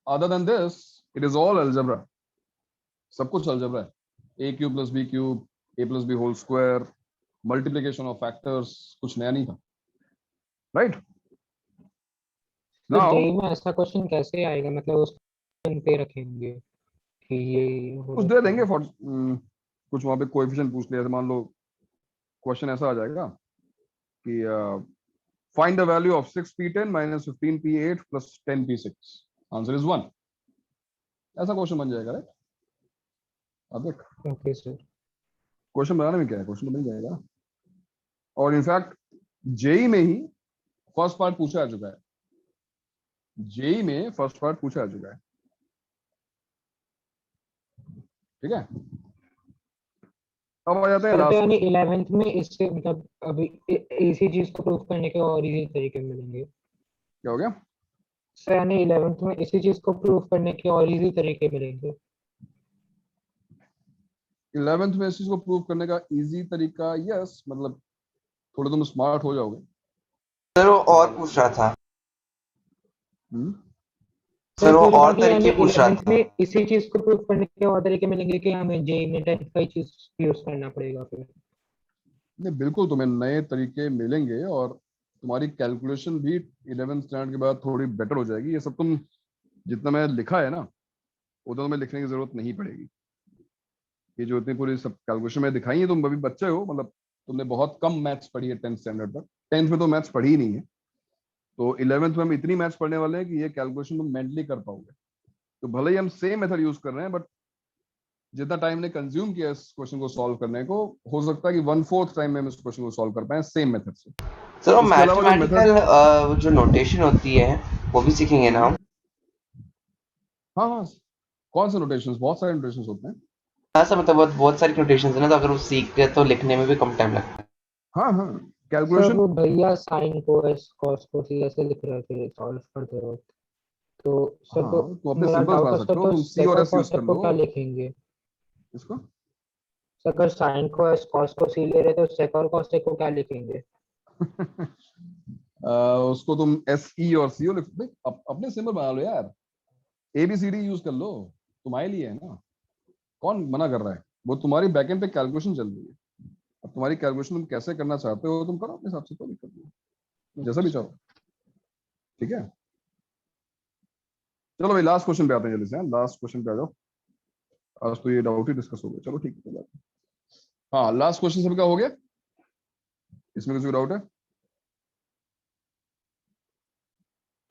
other than this it is all algebra. सब कुछ algebra है. a cube plus b cube, a plus b whole square, multiplication of factors, कुछ नया नहीं था, right? तो Now JEE में ऐसा क्वेश्चन कैसे आएगा, मतलब उसको पे रखेंगे कि ये हो कुछ रहा दे है। देंगे कुछ वहां पे कोएफिशिएंट पूछ लिया, मान लो क्वेश्चन ऐसा आ जाएगा कि find the value of 6p10 minus 15p8 plus 10p6, answer is 1, ऐसा क्वेश्चन बन जाएगा, राइट? अब देख ओके सर। क्वेश्चन बनाने में क्या है, क्वेश्चन तो बन जाएगा. और इनफैक्ट जेई में ही फर्स्ट पार्ट पूछा आ चुका है, जेई में फर्स्ट पार्ट पूछा आ चुका है, ठीक है? अब आ जाते हैं सर तो लास्ट. यानी 11th में इससे मतलब अभी इसी चीज को प्रूव करने के और इजी तरीके मिलेंगे। क्या हो गया? सर यानी 11th में इसी चीज को प्रूव करने के और इजी तरीके मिलेंगे। 11th में इस चीज को प्रूव करने का इजी तरीका, यस, मतलब थोड़े तुम स्मार्ट हो जाओगे. सर वो और पूछ रहा था, हम्म? सर वो पूछ रहा और था कि तरीके हमें पूछ रहा 11th था. में इसी चीज को प्रूव करने के और तरीके मिलेंगे कि हमें जेई में 10th का ही चीज यूज करना पड़ेगा फिर। नहीं, बिल्कुल तुम्हें नए तरीके मिलेंगे और तुम्हारी कैलकुलेशन भी 11th स्टैंडर्ड के बाद थोड़ी बेटर हो जाएगी. ये सब तुम जितना मैं लिखा है ना, उतना तुम्हें लिखने की जरूरत नहीं पड़ेगी. ये जो इतनी पूरी सब कैलकुलेशन में दिखाई है, तुम अभी बच्चे हो, मतलब तुमने बहुत कम मैथ्स पढ़ी है 10th स्टैंडर्ड तक. 10th में तो मैथ्स पढ़ी ही नहीं है, तो 11th में हम इतनी मैथ्स पढ़ने वाले हैं कि ये कैलकुलेशन तुम मेंटली कर पाओगे. तो भले ही हम सेम मेथड यूज कर रहे हैं, बट जितना टाइम ने कंज्यूम किया इस क्वेश्चन को सॉल्व करने को, हो सकता है कि 1/4 टाइम में हम इस क्वेश्चन को सॉल्व कर पाए सेम मेथड से. सर वो इसके अलावा जो मैथमेटिकल जो नोटेशन होती है वो भी सीखेंगे ना हम? हाँ हाँ, कौन से नोटेशंस? बहुत सारे नोटेशंस होते हैं. हाँ सर, मतलब बहुत सारी नोटेशंस है ना, तो अगर वो सीख गए तो लिखने में भी कम टाइम लगता है. हाँ हाँ, सर कैलकुलेशन. वो भैया साइन को एस कॉस को सी ऐसे लिख रहे थे सॉल्व करते वक्त, तो सर हाँ, तो तो अपने मेरा सिंबल्स डाउट बना है सकते सर, हो तो तुम, सी सेक और और एस यूज कॉस कर को लो. क्या लिखेंगे? इसको सर अगर साइन को एस कॉस को सी ले रहे तो सेक और कॉस को क्या लिखेंगे? उसको तुम एस ई और सी ओ लिख भाई, अपने सिंबल बना लो यार. A B C D use कर लो, तुम्हारे लिए है ना, कौन मना कर रहा है? वो तुम्हारी बैकएंड पे कैलकुलेशन चल रही है. अब तुम्हारी कैलकुलेशन तुम कैसे करना चाहते हो तुम करो अपने हिसाब से, कोई दिक्कत नहीं, जैसा भी चाहो, ठीक है? चलो भाई लास्ट क्वेश्चन पे आते हैं जल्दी से. लास्ट क्वेश्चन पे आ जाओ. आज तो ये डाउट ही डिस्कस हो गया, चलो ठीक है. हाँ, लास्ट क्वेश्चन सबका हो गया, इसमें किसी को डाउट है?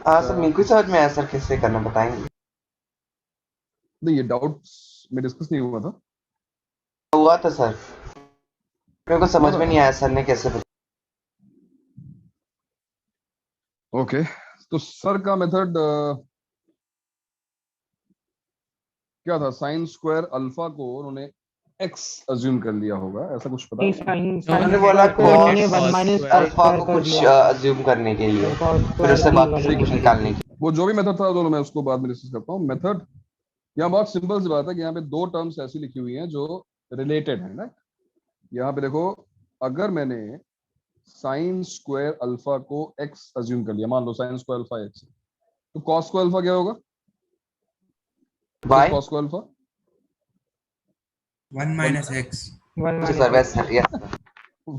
हाँ सर, मेरे को समझ में आया सर, कैसे करना बताएंगे? नहीं, ये डाउट्स में डिस्कस नहीं हुआ था. हुआ था सर, मेरे को समझ में नहीं आया सर ने कैसे बताया. ओके, तो सर का मेथड क्या था? साइन स्क्वायर अल्फा को उन्होंने एक्स अज्यूम कर लिया होगा, ऐसा कुछ पता नहीं, है? साइन उन्होंने साइन बोला को उन्होंने cos 1 माइनस अल्फा को कुछ अज्यूम करने के लिए, फिर उससे बाकी सब कुछ निकालने के. वो जो भी मेथड था, दोनों मैं उसको बाद में डिस्कस करता हूँ. मेथड यहाँ बहुत सिंपल सी बात है कि यहाँ पे दो टर्म्स ऐसी लिखी हुई हैं जो रिलेटेड है ना. यहाँ पे देखो, अगर मैंने साइन स्क्वायर अल्फा को एक्स अज्यूम कर लिया, मान लो साइन स्क्वायर अल्फा एक्स, तो कॉस स्क्वायर अल्फा क्या होगा? Why cos square alpha 1 minus x. 1 sir, वैसे यस.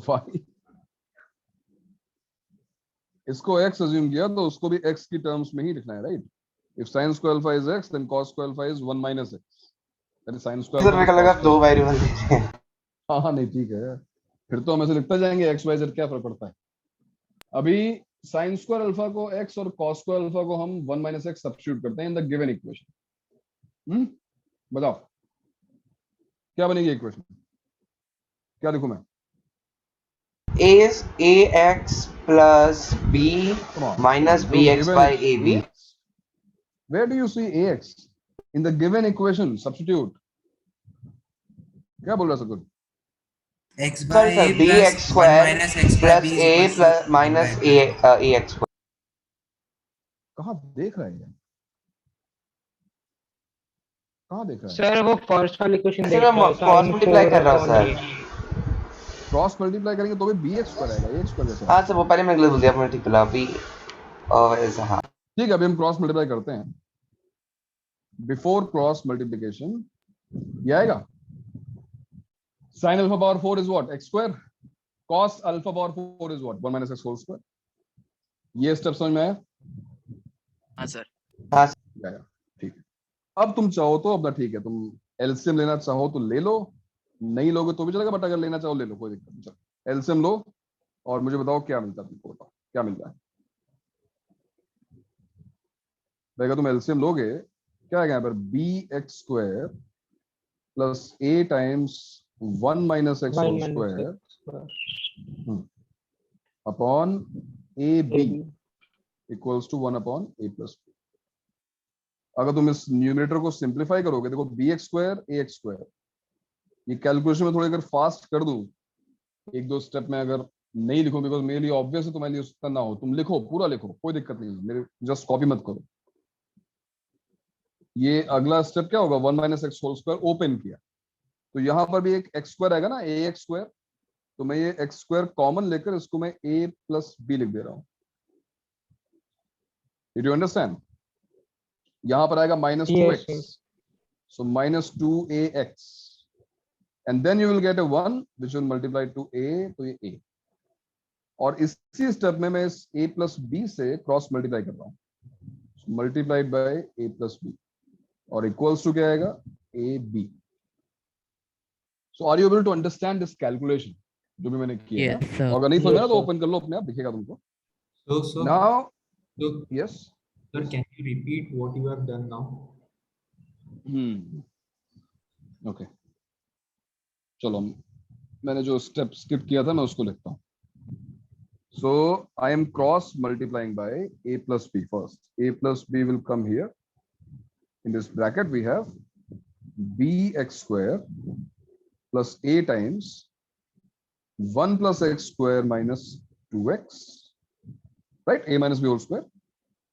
वाई, इसको x अज्यूम किया तो उसको भी x की टर्म्स में ही लिखना है, right? If sin square alpha is x, then cos square alpha is 1 minus x. That is sin square. Sir मेरे को लगा दो वेरिएबल दे रहे हैं. हाँ नहीं, ठीक है, फिर तो हम ऐसे लिखते जाएंगे x y z, क्या फर्क पड़ता है? अभी sin स्क्वायर अल्फा को x और cos स्क्वायर अल्फा को हम 1 minus x सब्स्टिट्यूट करते हैं इन द गिवन इक्वेशन. बताओ क्या बनेगी इक्वेशन? क्या लिखूं मैं? ax plus b minus bx by ab. Where do you see ax in the given equation? Substitute. क्या बोल रहा है सकुल? X by Sorry sir, a bx plus 1 square minus x by plus b a is equals plus to 1 minus by b. ax square. कहाँ देख रहा है ये? कहाँ देख रहा है? सर वो फर्स्ट वाली क्वेश्चन सर मैं क्रॉस मल्टीप्लाई कर रहा हूँ सर. क्रॉस मल्टीप्लाई करेंगे तो भी bx पर आएगा, ax पर कैसे? हाँ सर, वो पहले मैं गलत बोल दिया, मैंने ठीक बोला अभी. और ऐसा हाँ. ठीक है, अभी हम क्रॉस मल्टीप्लाई करते हैं. बिफोर क्रॉस मल्टीप्लीकेशन ये आएगा sin alpha power 4 is what x square, cos alpha power 4 is what 1 minus x whole square. ये स्टेप समझ में आया? हाँ सर। आया, ठीक है। अब तुम चाहो तो अपना ठीक है, तुम एलसीएम लेना चाहो तो ले लो, नहीं लोगे तो भी चलेगा, बट अगर लेना चाहो ले लो, कोई दिक्कत नहीं। चलो एलसीएम लो और मुझे बताओ क्या मिलता है, तुमको बताओ क्या मिलता है। भाई अगर तुम एलसीएम लोगे क्या आएगा यहाँ पर, B X square plus A times 1 minus X whole square upon A B equals to 1 upon A plus B. अगर तुम इस न्यूमरेटर को सिंप्लीफाई करोगे, देखो B X square A X square, ये कैलकुलेशन में थोड़ी अगर फास्ट कर दूं, एक दो स्टेप में अगर नहीं लिखो, बिकॉज मेरे लिए ऑब्वियस है, तुम्हारे लिए उसका ना हो, तुम लिखो पूरा लिखो, कोई दिक्कत नहीं है, मेरे जस्ट कॉपी मत करो। ये अगला स्टेप क्या होगा, 1 minus X whole square open किया, तो यहां पर भी एक एक्स स्क्वायर आएगा ना, ए एक्स स्क्वायर, तो मैं ये एक्स स्क्वायर कॉमन लेकर इसको मैं ए प्लस बी लिख दे रहा हूं। Did you understand? यहां पर आएगा minus 2x, so minus 2ax, and then you will get a 1 which will multiply to a, तो ये a, और इसी स्टेप में मैं इस a plus b से क्रॉस मल्टीप्लाई कर रहा हूँ, multiplied by a plus b, और इक्वल्स टू क्या आएगा, a b। So are you able to understand this calculation जो भी मैंने किया है? Yes, sir. और अगर नहीं समझ में आया तो ओपन कर लो अपने आप, दिखेगा तुमको। So Now, so yes. sir, can you repeat what you have done now? Okay. चलो मैंने जो स्टेप स्किप किया था मैं उसको लिखता हूँ। So I am cross multiplying by a plus b first. A plus b will come here. In this bracket we have bx square plus a times 1 plus x square minus 2x, right? A minus b whole square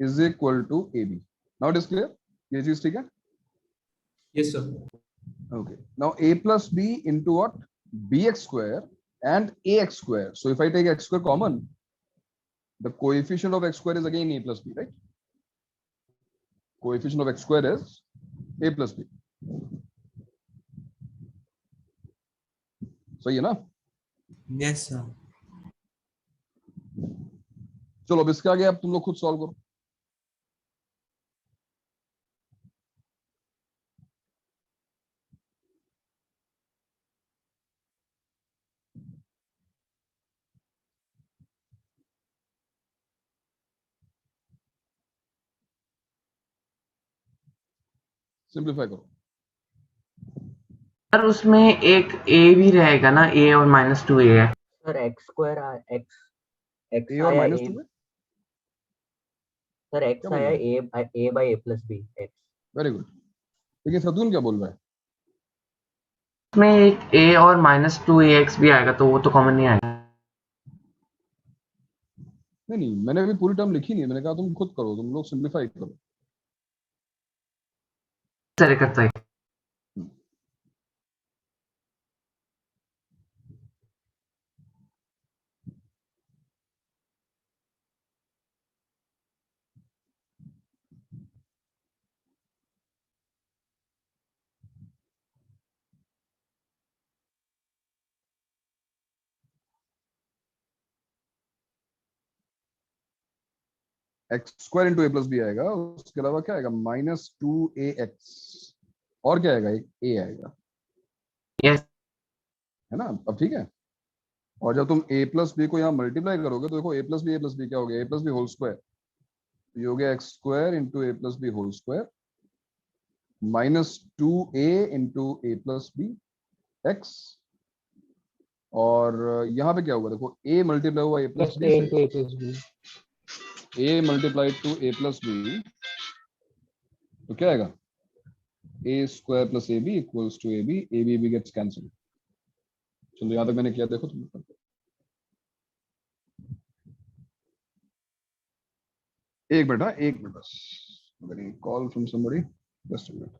is equal to ab. Now it is clear? ये चीज ठीक है? Yes, sir. Okay. Now a plus b into what? Bx square and ax square. So if I take x square common, the coefficient of x square is again a plus b, right? Coefficient of x square is a plus b. सही है ना? Yes, sir. चलो अब इसके आगे अब तुम लोग खुद सॉल्व करो। सिंप्लीफाई करो। सर उसमें एक a भी रहेगा ना, a और माइनस 2a है। Sir x square x a और आया माइनस ए, 2 है, सर एक्स क्या बोल आया रहा है? A by a plus b x. Very good. लेकिन सदून क्या बोल रहा है? उसमें एक a और माइनस 2ax भी आएगा, तो वो तो कॉमन नहीं आएगा। नहीं मैंने अभी पूरी टर्म लिखी नहीं है, मैंने कहा तुम खुद करो, तुम लोग सिंप्लीफाई करो। सर करता है। X square into a plus B आएगा, उसके अलावा क्या आएगा, माइनस 2ax, और क्या आएगा, एक a आएगा, यस है ना? अब ठीक है। और जब तुम a प्लस बी को यहाँ मल्टीप्लाई करोगे तो देखो a प्लस बी क्या हो गया, a plus b whole square, ये हो गया x square into a plus b whole square minus 2a into a plus b x, और यहाँ पे क्या होगा, देखो a मल्टीप्लाई हुआ a plus plus b a से, into a plus B, a multiplied to a plus b, तो क्या आएगा, a square plus a B equals to a b gets cancel. चलो यहाँ तक मैंने किया, देखो तुम। एक मिनट, हाँ एक मिनट बस, call from somebody, just a minute.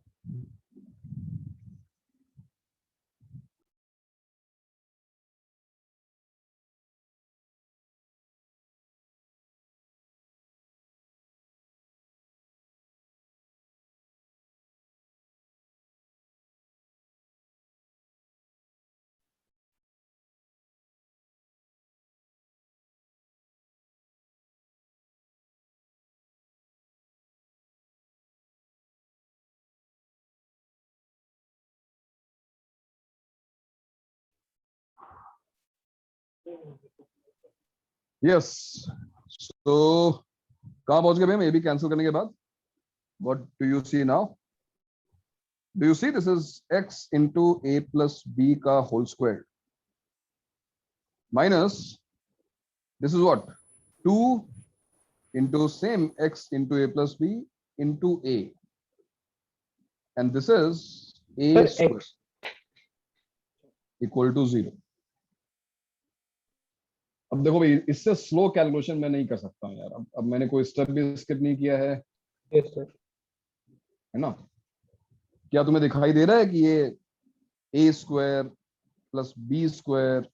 Yes, तो कहाँ पहुंच गए भाई हम ए बी कैंसिल करने के बाद? What do you see now? Do you see this is x into a plus b का whole square minus this is what 2 into same x into a plus b into a, and this is a Sir, square x equal to 0. अब देखो भाई, इससे slow calculation मैं नहीं कर सकता हूँ यार। अब मैंने कोई स्टेप भी स्किप नहीं किया है, yes sir. है ना? क्या तुम्हें दिखाई दे रहा है कि ये a square plus B square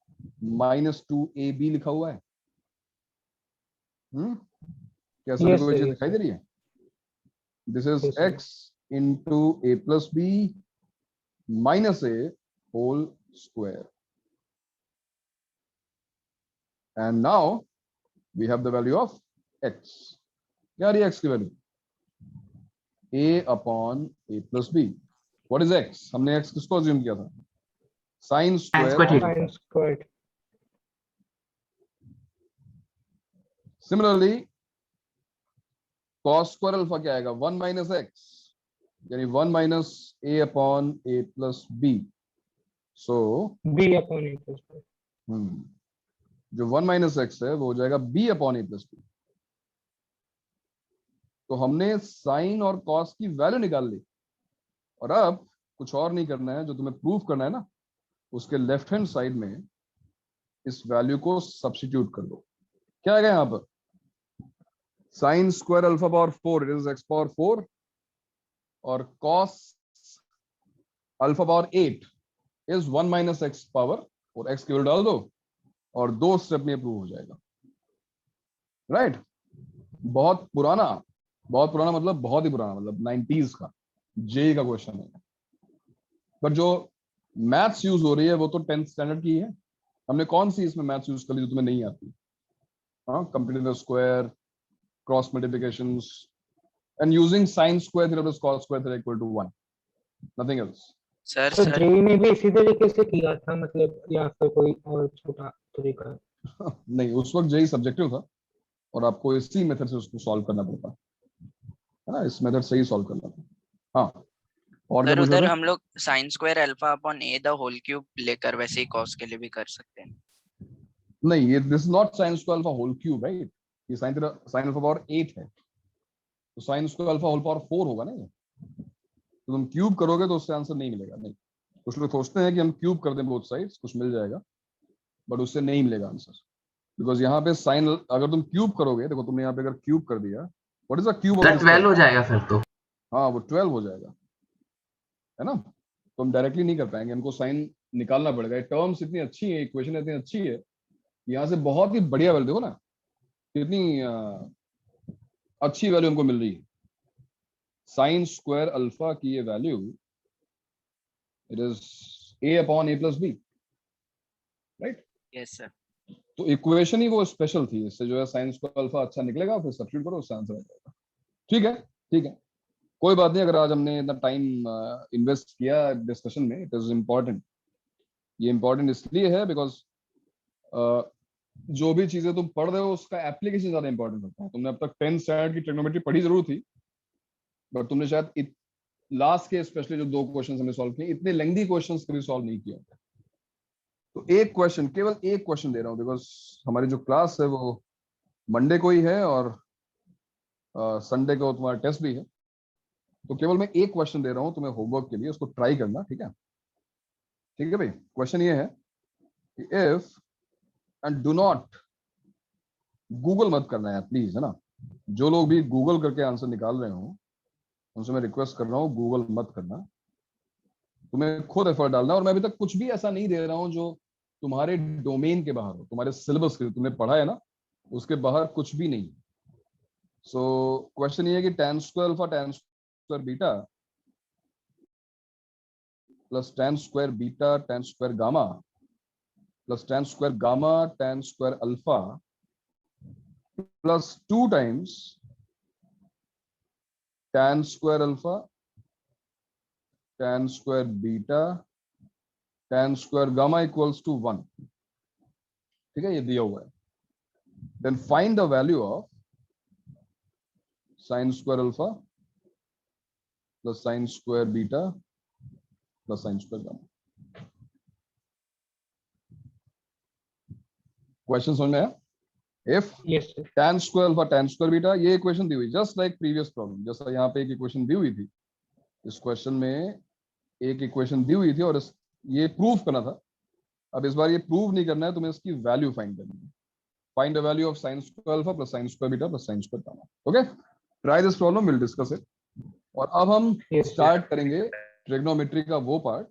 minus 2ab लिखा हुआ है? क्या सभी Yes को sir, ये चीज yes दिखाई sir. दे रही है? This is Yes sir. x into a plus b minus a whole square, and now we have the value of x. क्या आ रही है x की value? a upon a plus b. What is x? हमने x किसको assume किया था? Sine square square theta. Sin squared. Similarly cos square alpha क्या आएगा? 1 माइनस एक्स, यानी 1 minus a upon a plus b. So B upon A plus B. जो 1 minus x है वो हो जाएगा b upon a plus b. तो हमने साइन और कॉस की वैल्यू निकाल ली, और अब कुछ और नहीं करना है। जो तुम्हें प्रूव करना है ना, उसके लेफ्ट हैंड साइड में इस वैल्यू को सब्स्टिट्यूट कर दो। क्या आएगा यहाँ पर? Sign square alpha power 4 it is x power 4, और cos alpha power 8 is 1 minus x power, और एक्स केवल डाल दो और 2 स्टेप में प्रूव हो जाएगा। राइट? बहुत पुराना मतलब बहुत ही पुराना, मतलब 90s का जे का क्वेश्चन है, पर जो मैथ्स यूज हो रही है वो तो 10th स्टैंडर्ड की है। हमने कौन सी इसमें मैथ्स यूज कर ली जो तुम्हें नहीं आती? हाँ, completing the square, cross multiplications, and using sine square theta plus cos square theta equal to 1, nothing else. Sir तो सर जेई में भी इसी तरीके से किया था, मतलब, या फिर कोई और छोटा तरीका? नहीं, उस वक्त जेई सब्जेक्टिव था और आपको इसी मेथड से उसको सॉल्व करना पड़ता है ना, इस मेथड से ही सॉल्व करना था। हाँ, और क्या सर पूछ रहे उधर थे? हम लोग sine square alpha upon A the whole cube लेकर वैसे ही कॉस के लिए भी कर सकते हैं। नहीं, ये this not sine square alpha whole cube, right? ये साइन अल्फा पावर 8 है, तो sine square alpha whole power 4 होगा ना ये। तो तुम क्यूब करोगे तो उससे आंसर नहीं मिलेगा। नहीं, कुछ लोग सोचते हैं कि हम क्यूब कर दें बोथ साइड्स, कुछ मिल जाएगा, बट उससे नहीं मिलेगा आंसर, बिकॉज यहाँ पे साइन, अगर तुम क्यूब करोगे, देखो तुमने यहाँ पे अगर क्यूब कर दिया, what is the cube of 12 हो जाएगा फिर तो। हाँ, वो 12 हो जाएगा, है ना? तो हम डायरेक्टली नहीं कर पाएंगे, हमको साइन निकालना पड़ेगा। टर्म्स इतनी अच्छी है, इक्वेशन इतनी अच्छी है, यहाँ से बहुत ही बढ़िया वैल्यू, देखो ना कितनी अच्छी वैल्यू हमको मिल रही है। साइन स्क्वायर अल्फा की ये value, it is a upon a plus B, right? Yes sir. तो इक्वेशन ही वो स्पेशल थी, इससे जो है साइन स्क्वायर अल्फा अच्छा निकलेगा, फिर सब्स्टिट्यूट करो, उससे आंसर आ जाएगा। ठीक है, ठीक है, कोई बात नहीं। अगर आज हमने इतना टाइम इन्वेस्ट किया डिस्कशन में, इट इज इम्पोर्टेंट। ये इम्पोर्टेंट इसलिए है बिकॉज जो भी चीजें तुम पढ़ रहे हो उसका एप्लीकेशन ज्यादा इंपॉर्टेंट होता है। तुमने अब तक 10th स्टैंडर्ड की ट्रिग्नोमेट्री पढ़ी जरूर थी, बट तुमने शायद लास्ट के स्पेशली जो 2 क्वेश्चन हमने सॉल्व किए, इतने लेंथी क्वेश्चंस कभी सॉल्व नहीं किए होते। तो एक क्वेश्चन, केवल एक क्वेश्चन दे रहा हूँ, बिकॉज हमारी जो क्लास है वो मंडे को ही है और संडे को तुम्हारा टेस्ट भी है, तो केवल मैं एक क्वेश्चन दे रहा हूँ तुम्हें होमवर्क के लिए, उसको ट्राई करना। ठीक है? ठीक है भाई, क्वेश्चन ये है कि if, and do not Google मत करना है प्लीज, है ना? जो लोग भी गूगल करके आंसर निकाल रहे हो उनसे मैं रिक्वेस्ट कर रहा हूँ, गूगल मत करना, तुम्हें खुद एफर्ट डालना। और मैं अभी तक कुछ भी ऐसा नहीं दे रहा हूँ जो तुम्हारे डोमेन के बाहर हो, तुम्हारे सिलेबस के तुमने पढ़ा है ना, उसके बाहर कुछ भी नहीं। सो क्वेश्चन ये है कि tan square alpha tan square beta plus tan square beta tan square gamma plus tan square gamma tan square alpha plus 2 times tan square alpha tan square beta tan square gamma equals to 1। ठीक है, ये दिया हुआ है. Then find the value of sine square alpha plus sine square beta plus sine square gamma. Question समझ में आया? If yes sir. tan square alpha tan square beta, ये इक्वेशन दी हुई जस्ट लाइक प्रीवियस प्रॉब्लम. जैसा यहाँ पे एक equation दी हुई थी, इस क्वेश्चन में एक इक्वेशन दी हुई थी और ये प्रूव करना था. अब इस बार ये प्रूव नहीं करना है, तुम्हें इसकी वैल्यू फाइंड करनी है. Find the value of sine square alpha plus sine square beta plus sine square gamma. Okay, try this problem, will discuss it. और अब हम Yes, sir. स्टार्ट करेंगे ट्रिग्नोमेट्री का वो पार्ट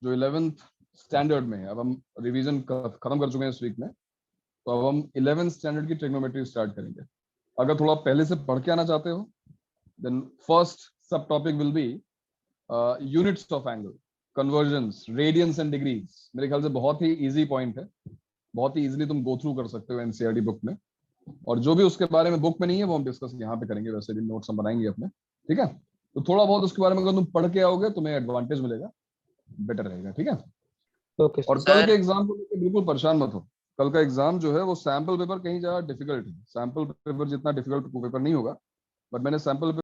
जो 11th स्टैंडर्ड में है. अब हम रिवीजन खत्म कर चुके हैं इस वीक में, तो अब हम 11th स्टैंडर्ड की ट्रिग्नोमेट्री स्टार्ट करेंगे. अगर थोड़ा पहले से पढ़ के आना चाहते हो, देन फर्स्ट सब topic will be units of angle, conversions, radians and degrees. मेरे ख्याल से बहुत ही इजी पॉइंट है, बहुत ही इजीली तुम गो थ्रू कर सकते हो एनसीईआरटी बुक में. और जो भी उसके बारे में बुक में नहीं है वो हम डिस्कस यहाँ पे करेंगे. वैसे भी नोट्स हम बनाएंगे अपने, ठीक है. तो थोड़ा बहुत उसके बारे में अगर तुम पढ़ के आओगे तुम्हें एडवांटेज मिलेगा, बेटर रहेगा. ठीक है. ओके और सर. कल के एग्जाम को लेकर बिल्कुल परेशान मत हो. कल का एग्जाम जो है वो सैंपल पेपर कहीं ज्यादा डिफिकल्ट है. सैंपल पेपर जितना डिफिकल्ट पेपर नहीं होगा, बट मैंने सैंपल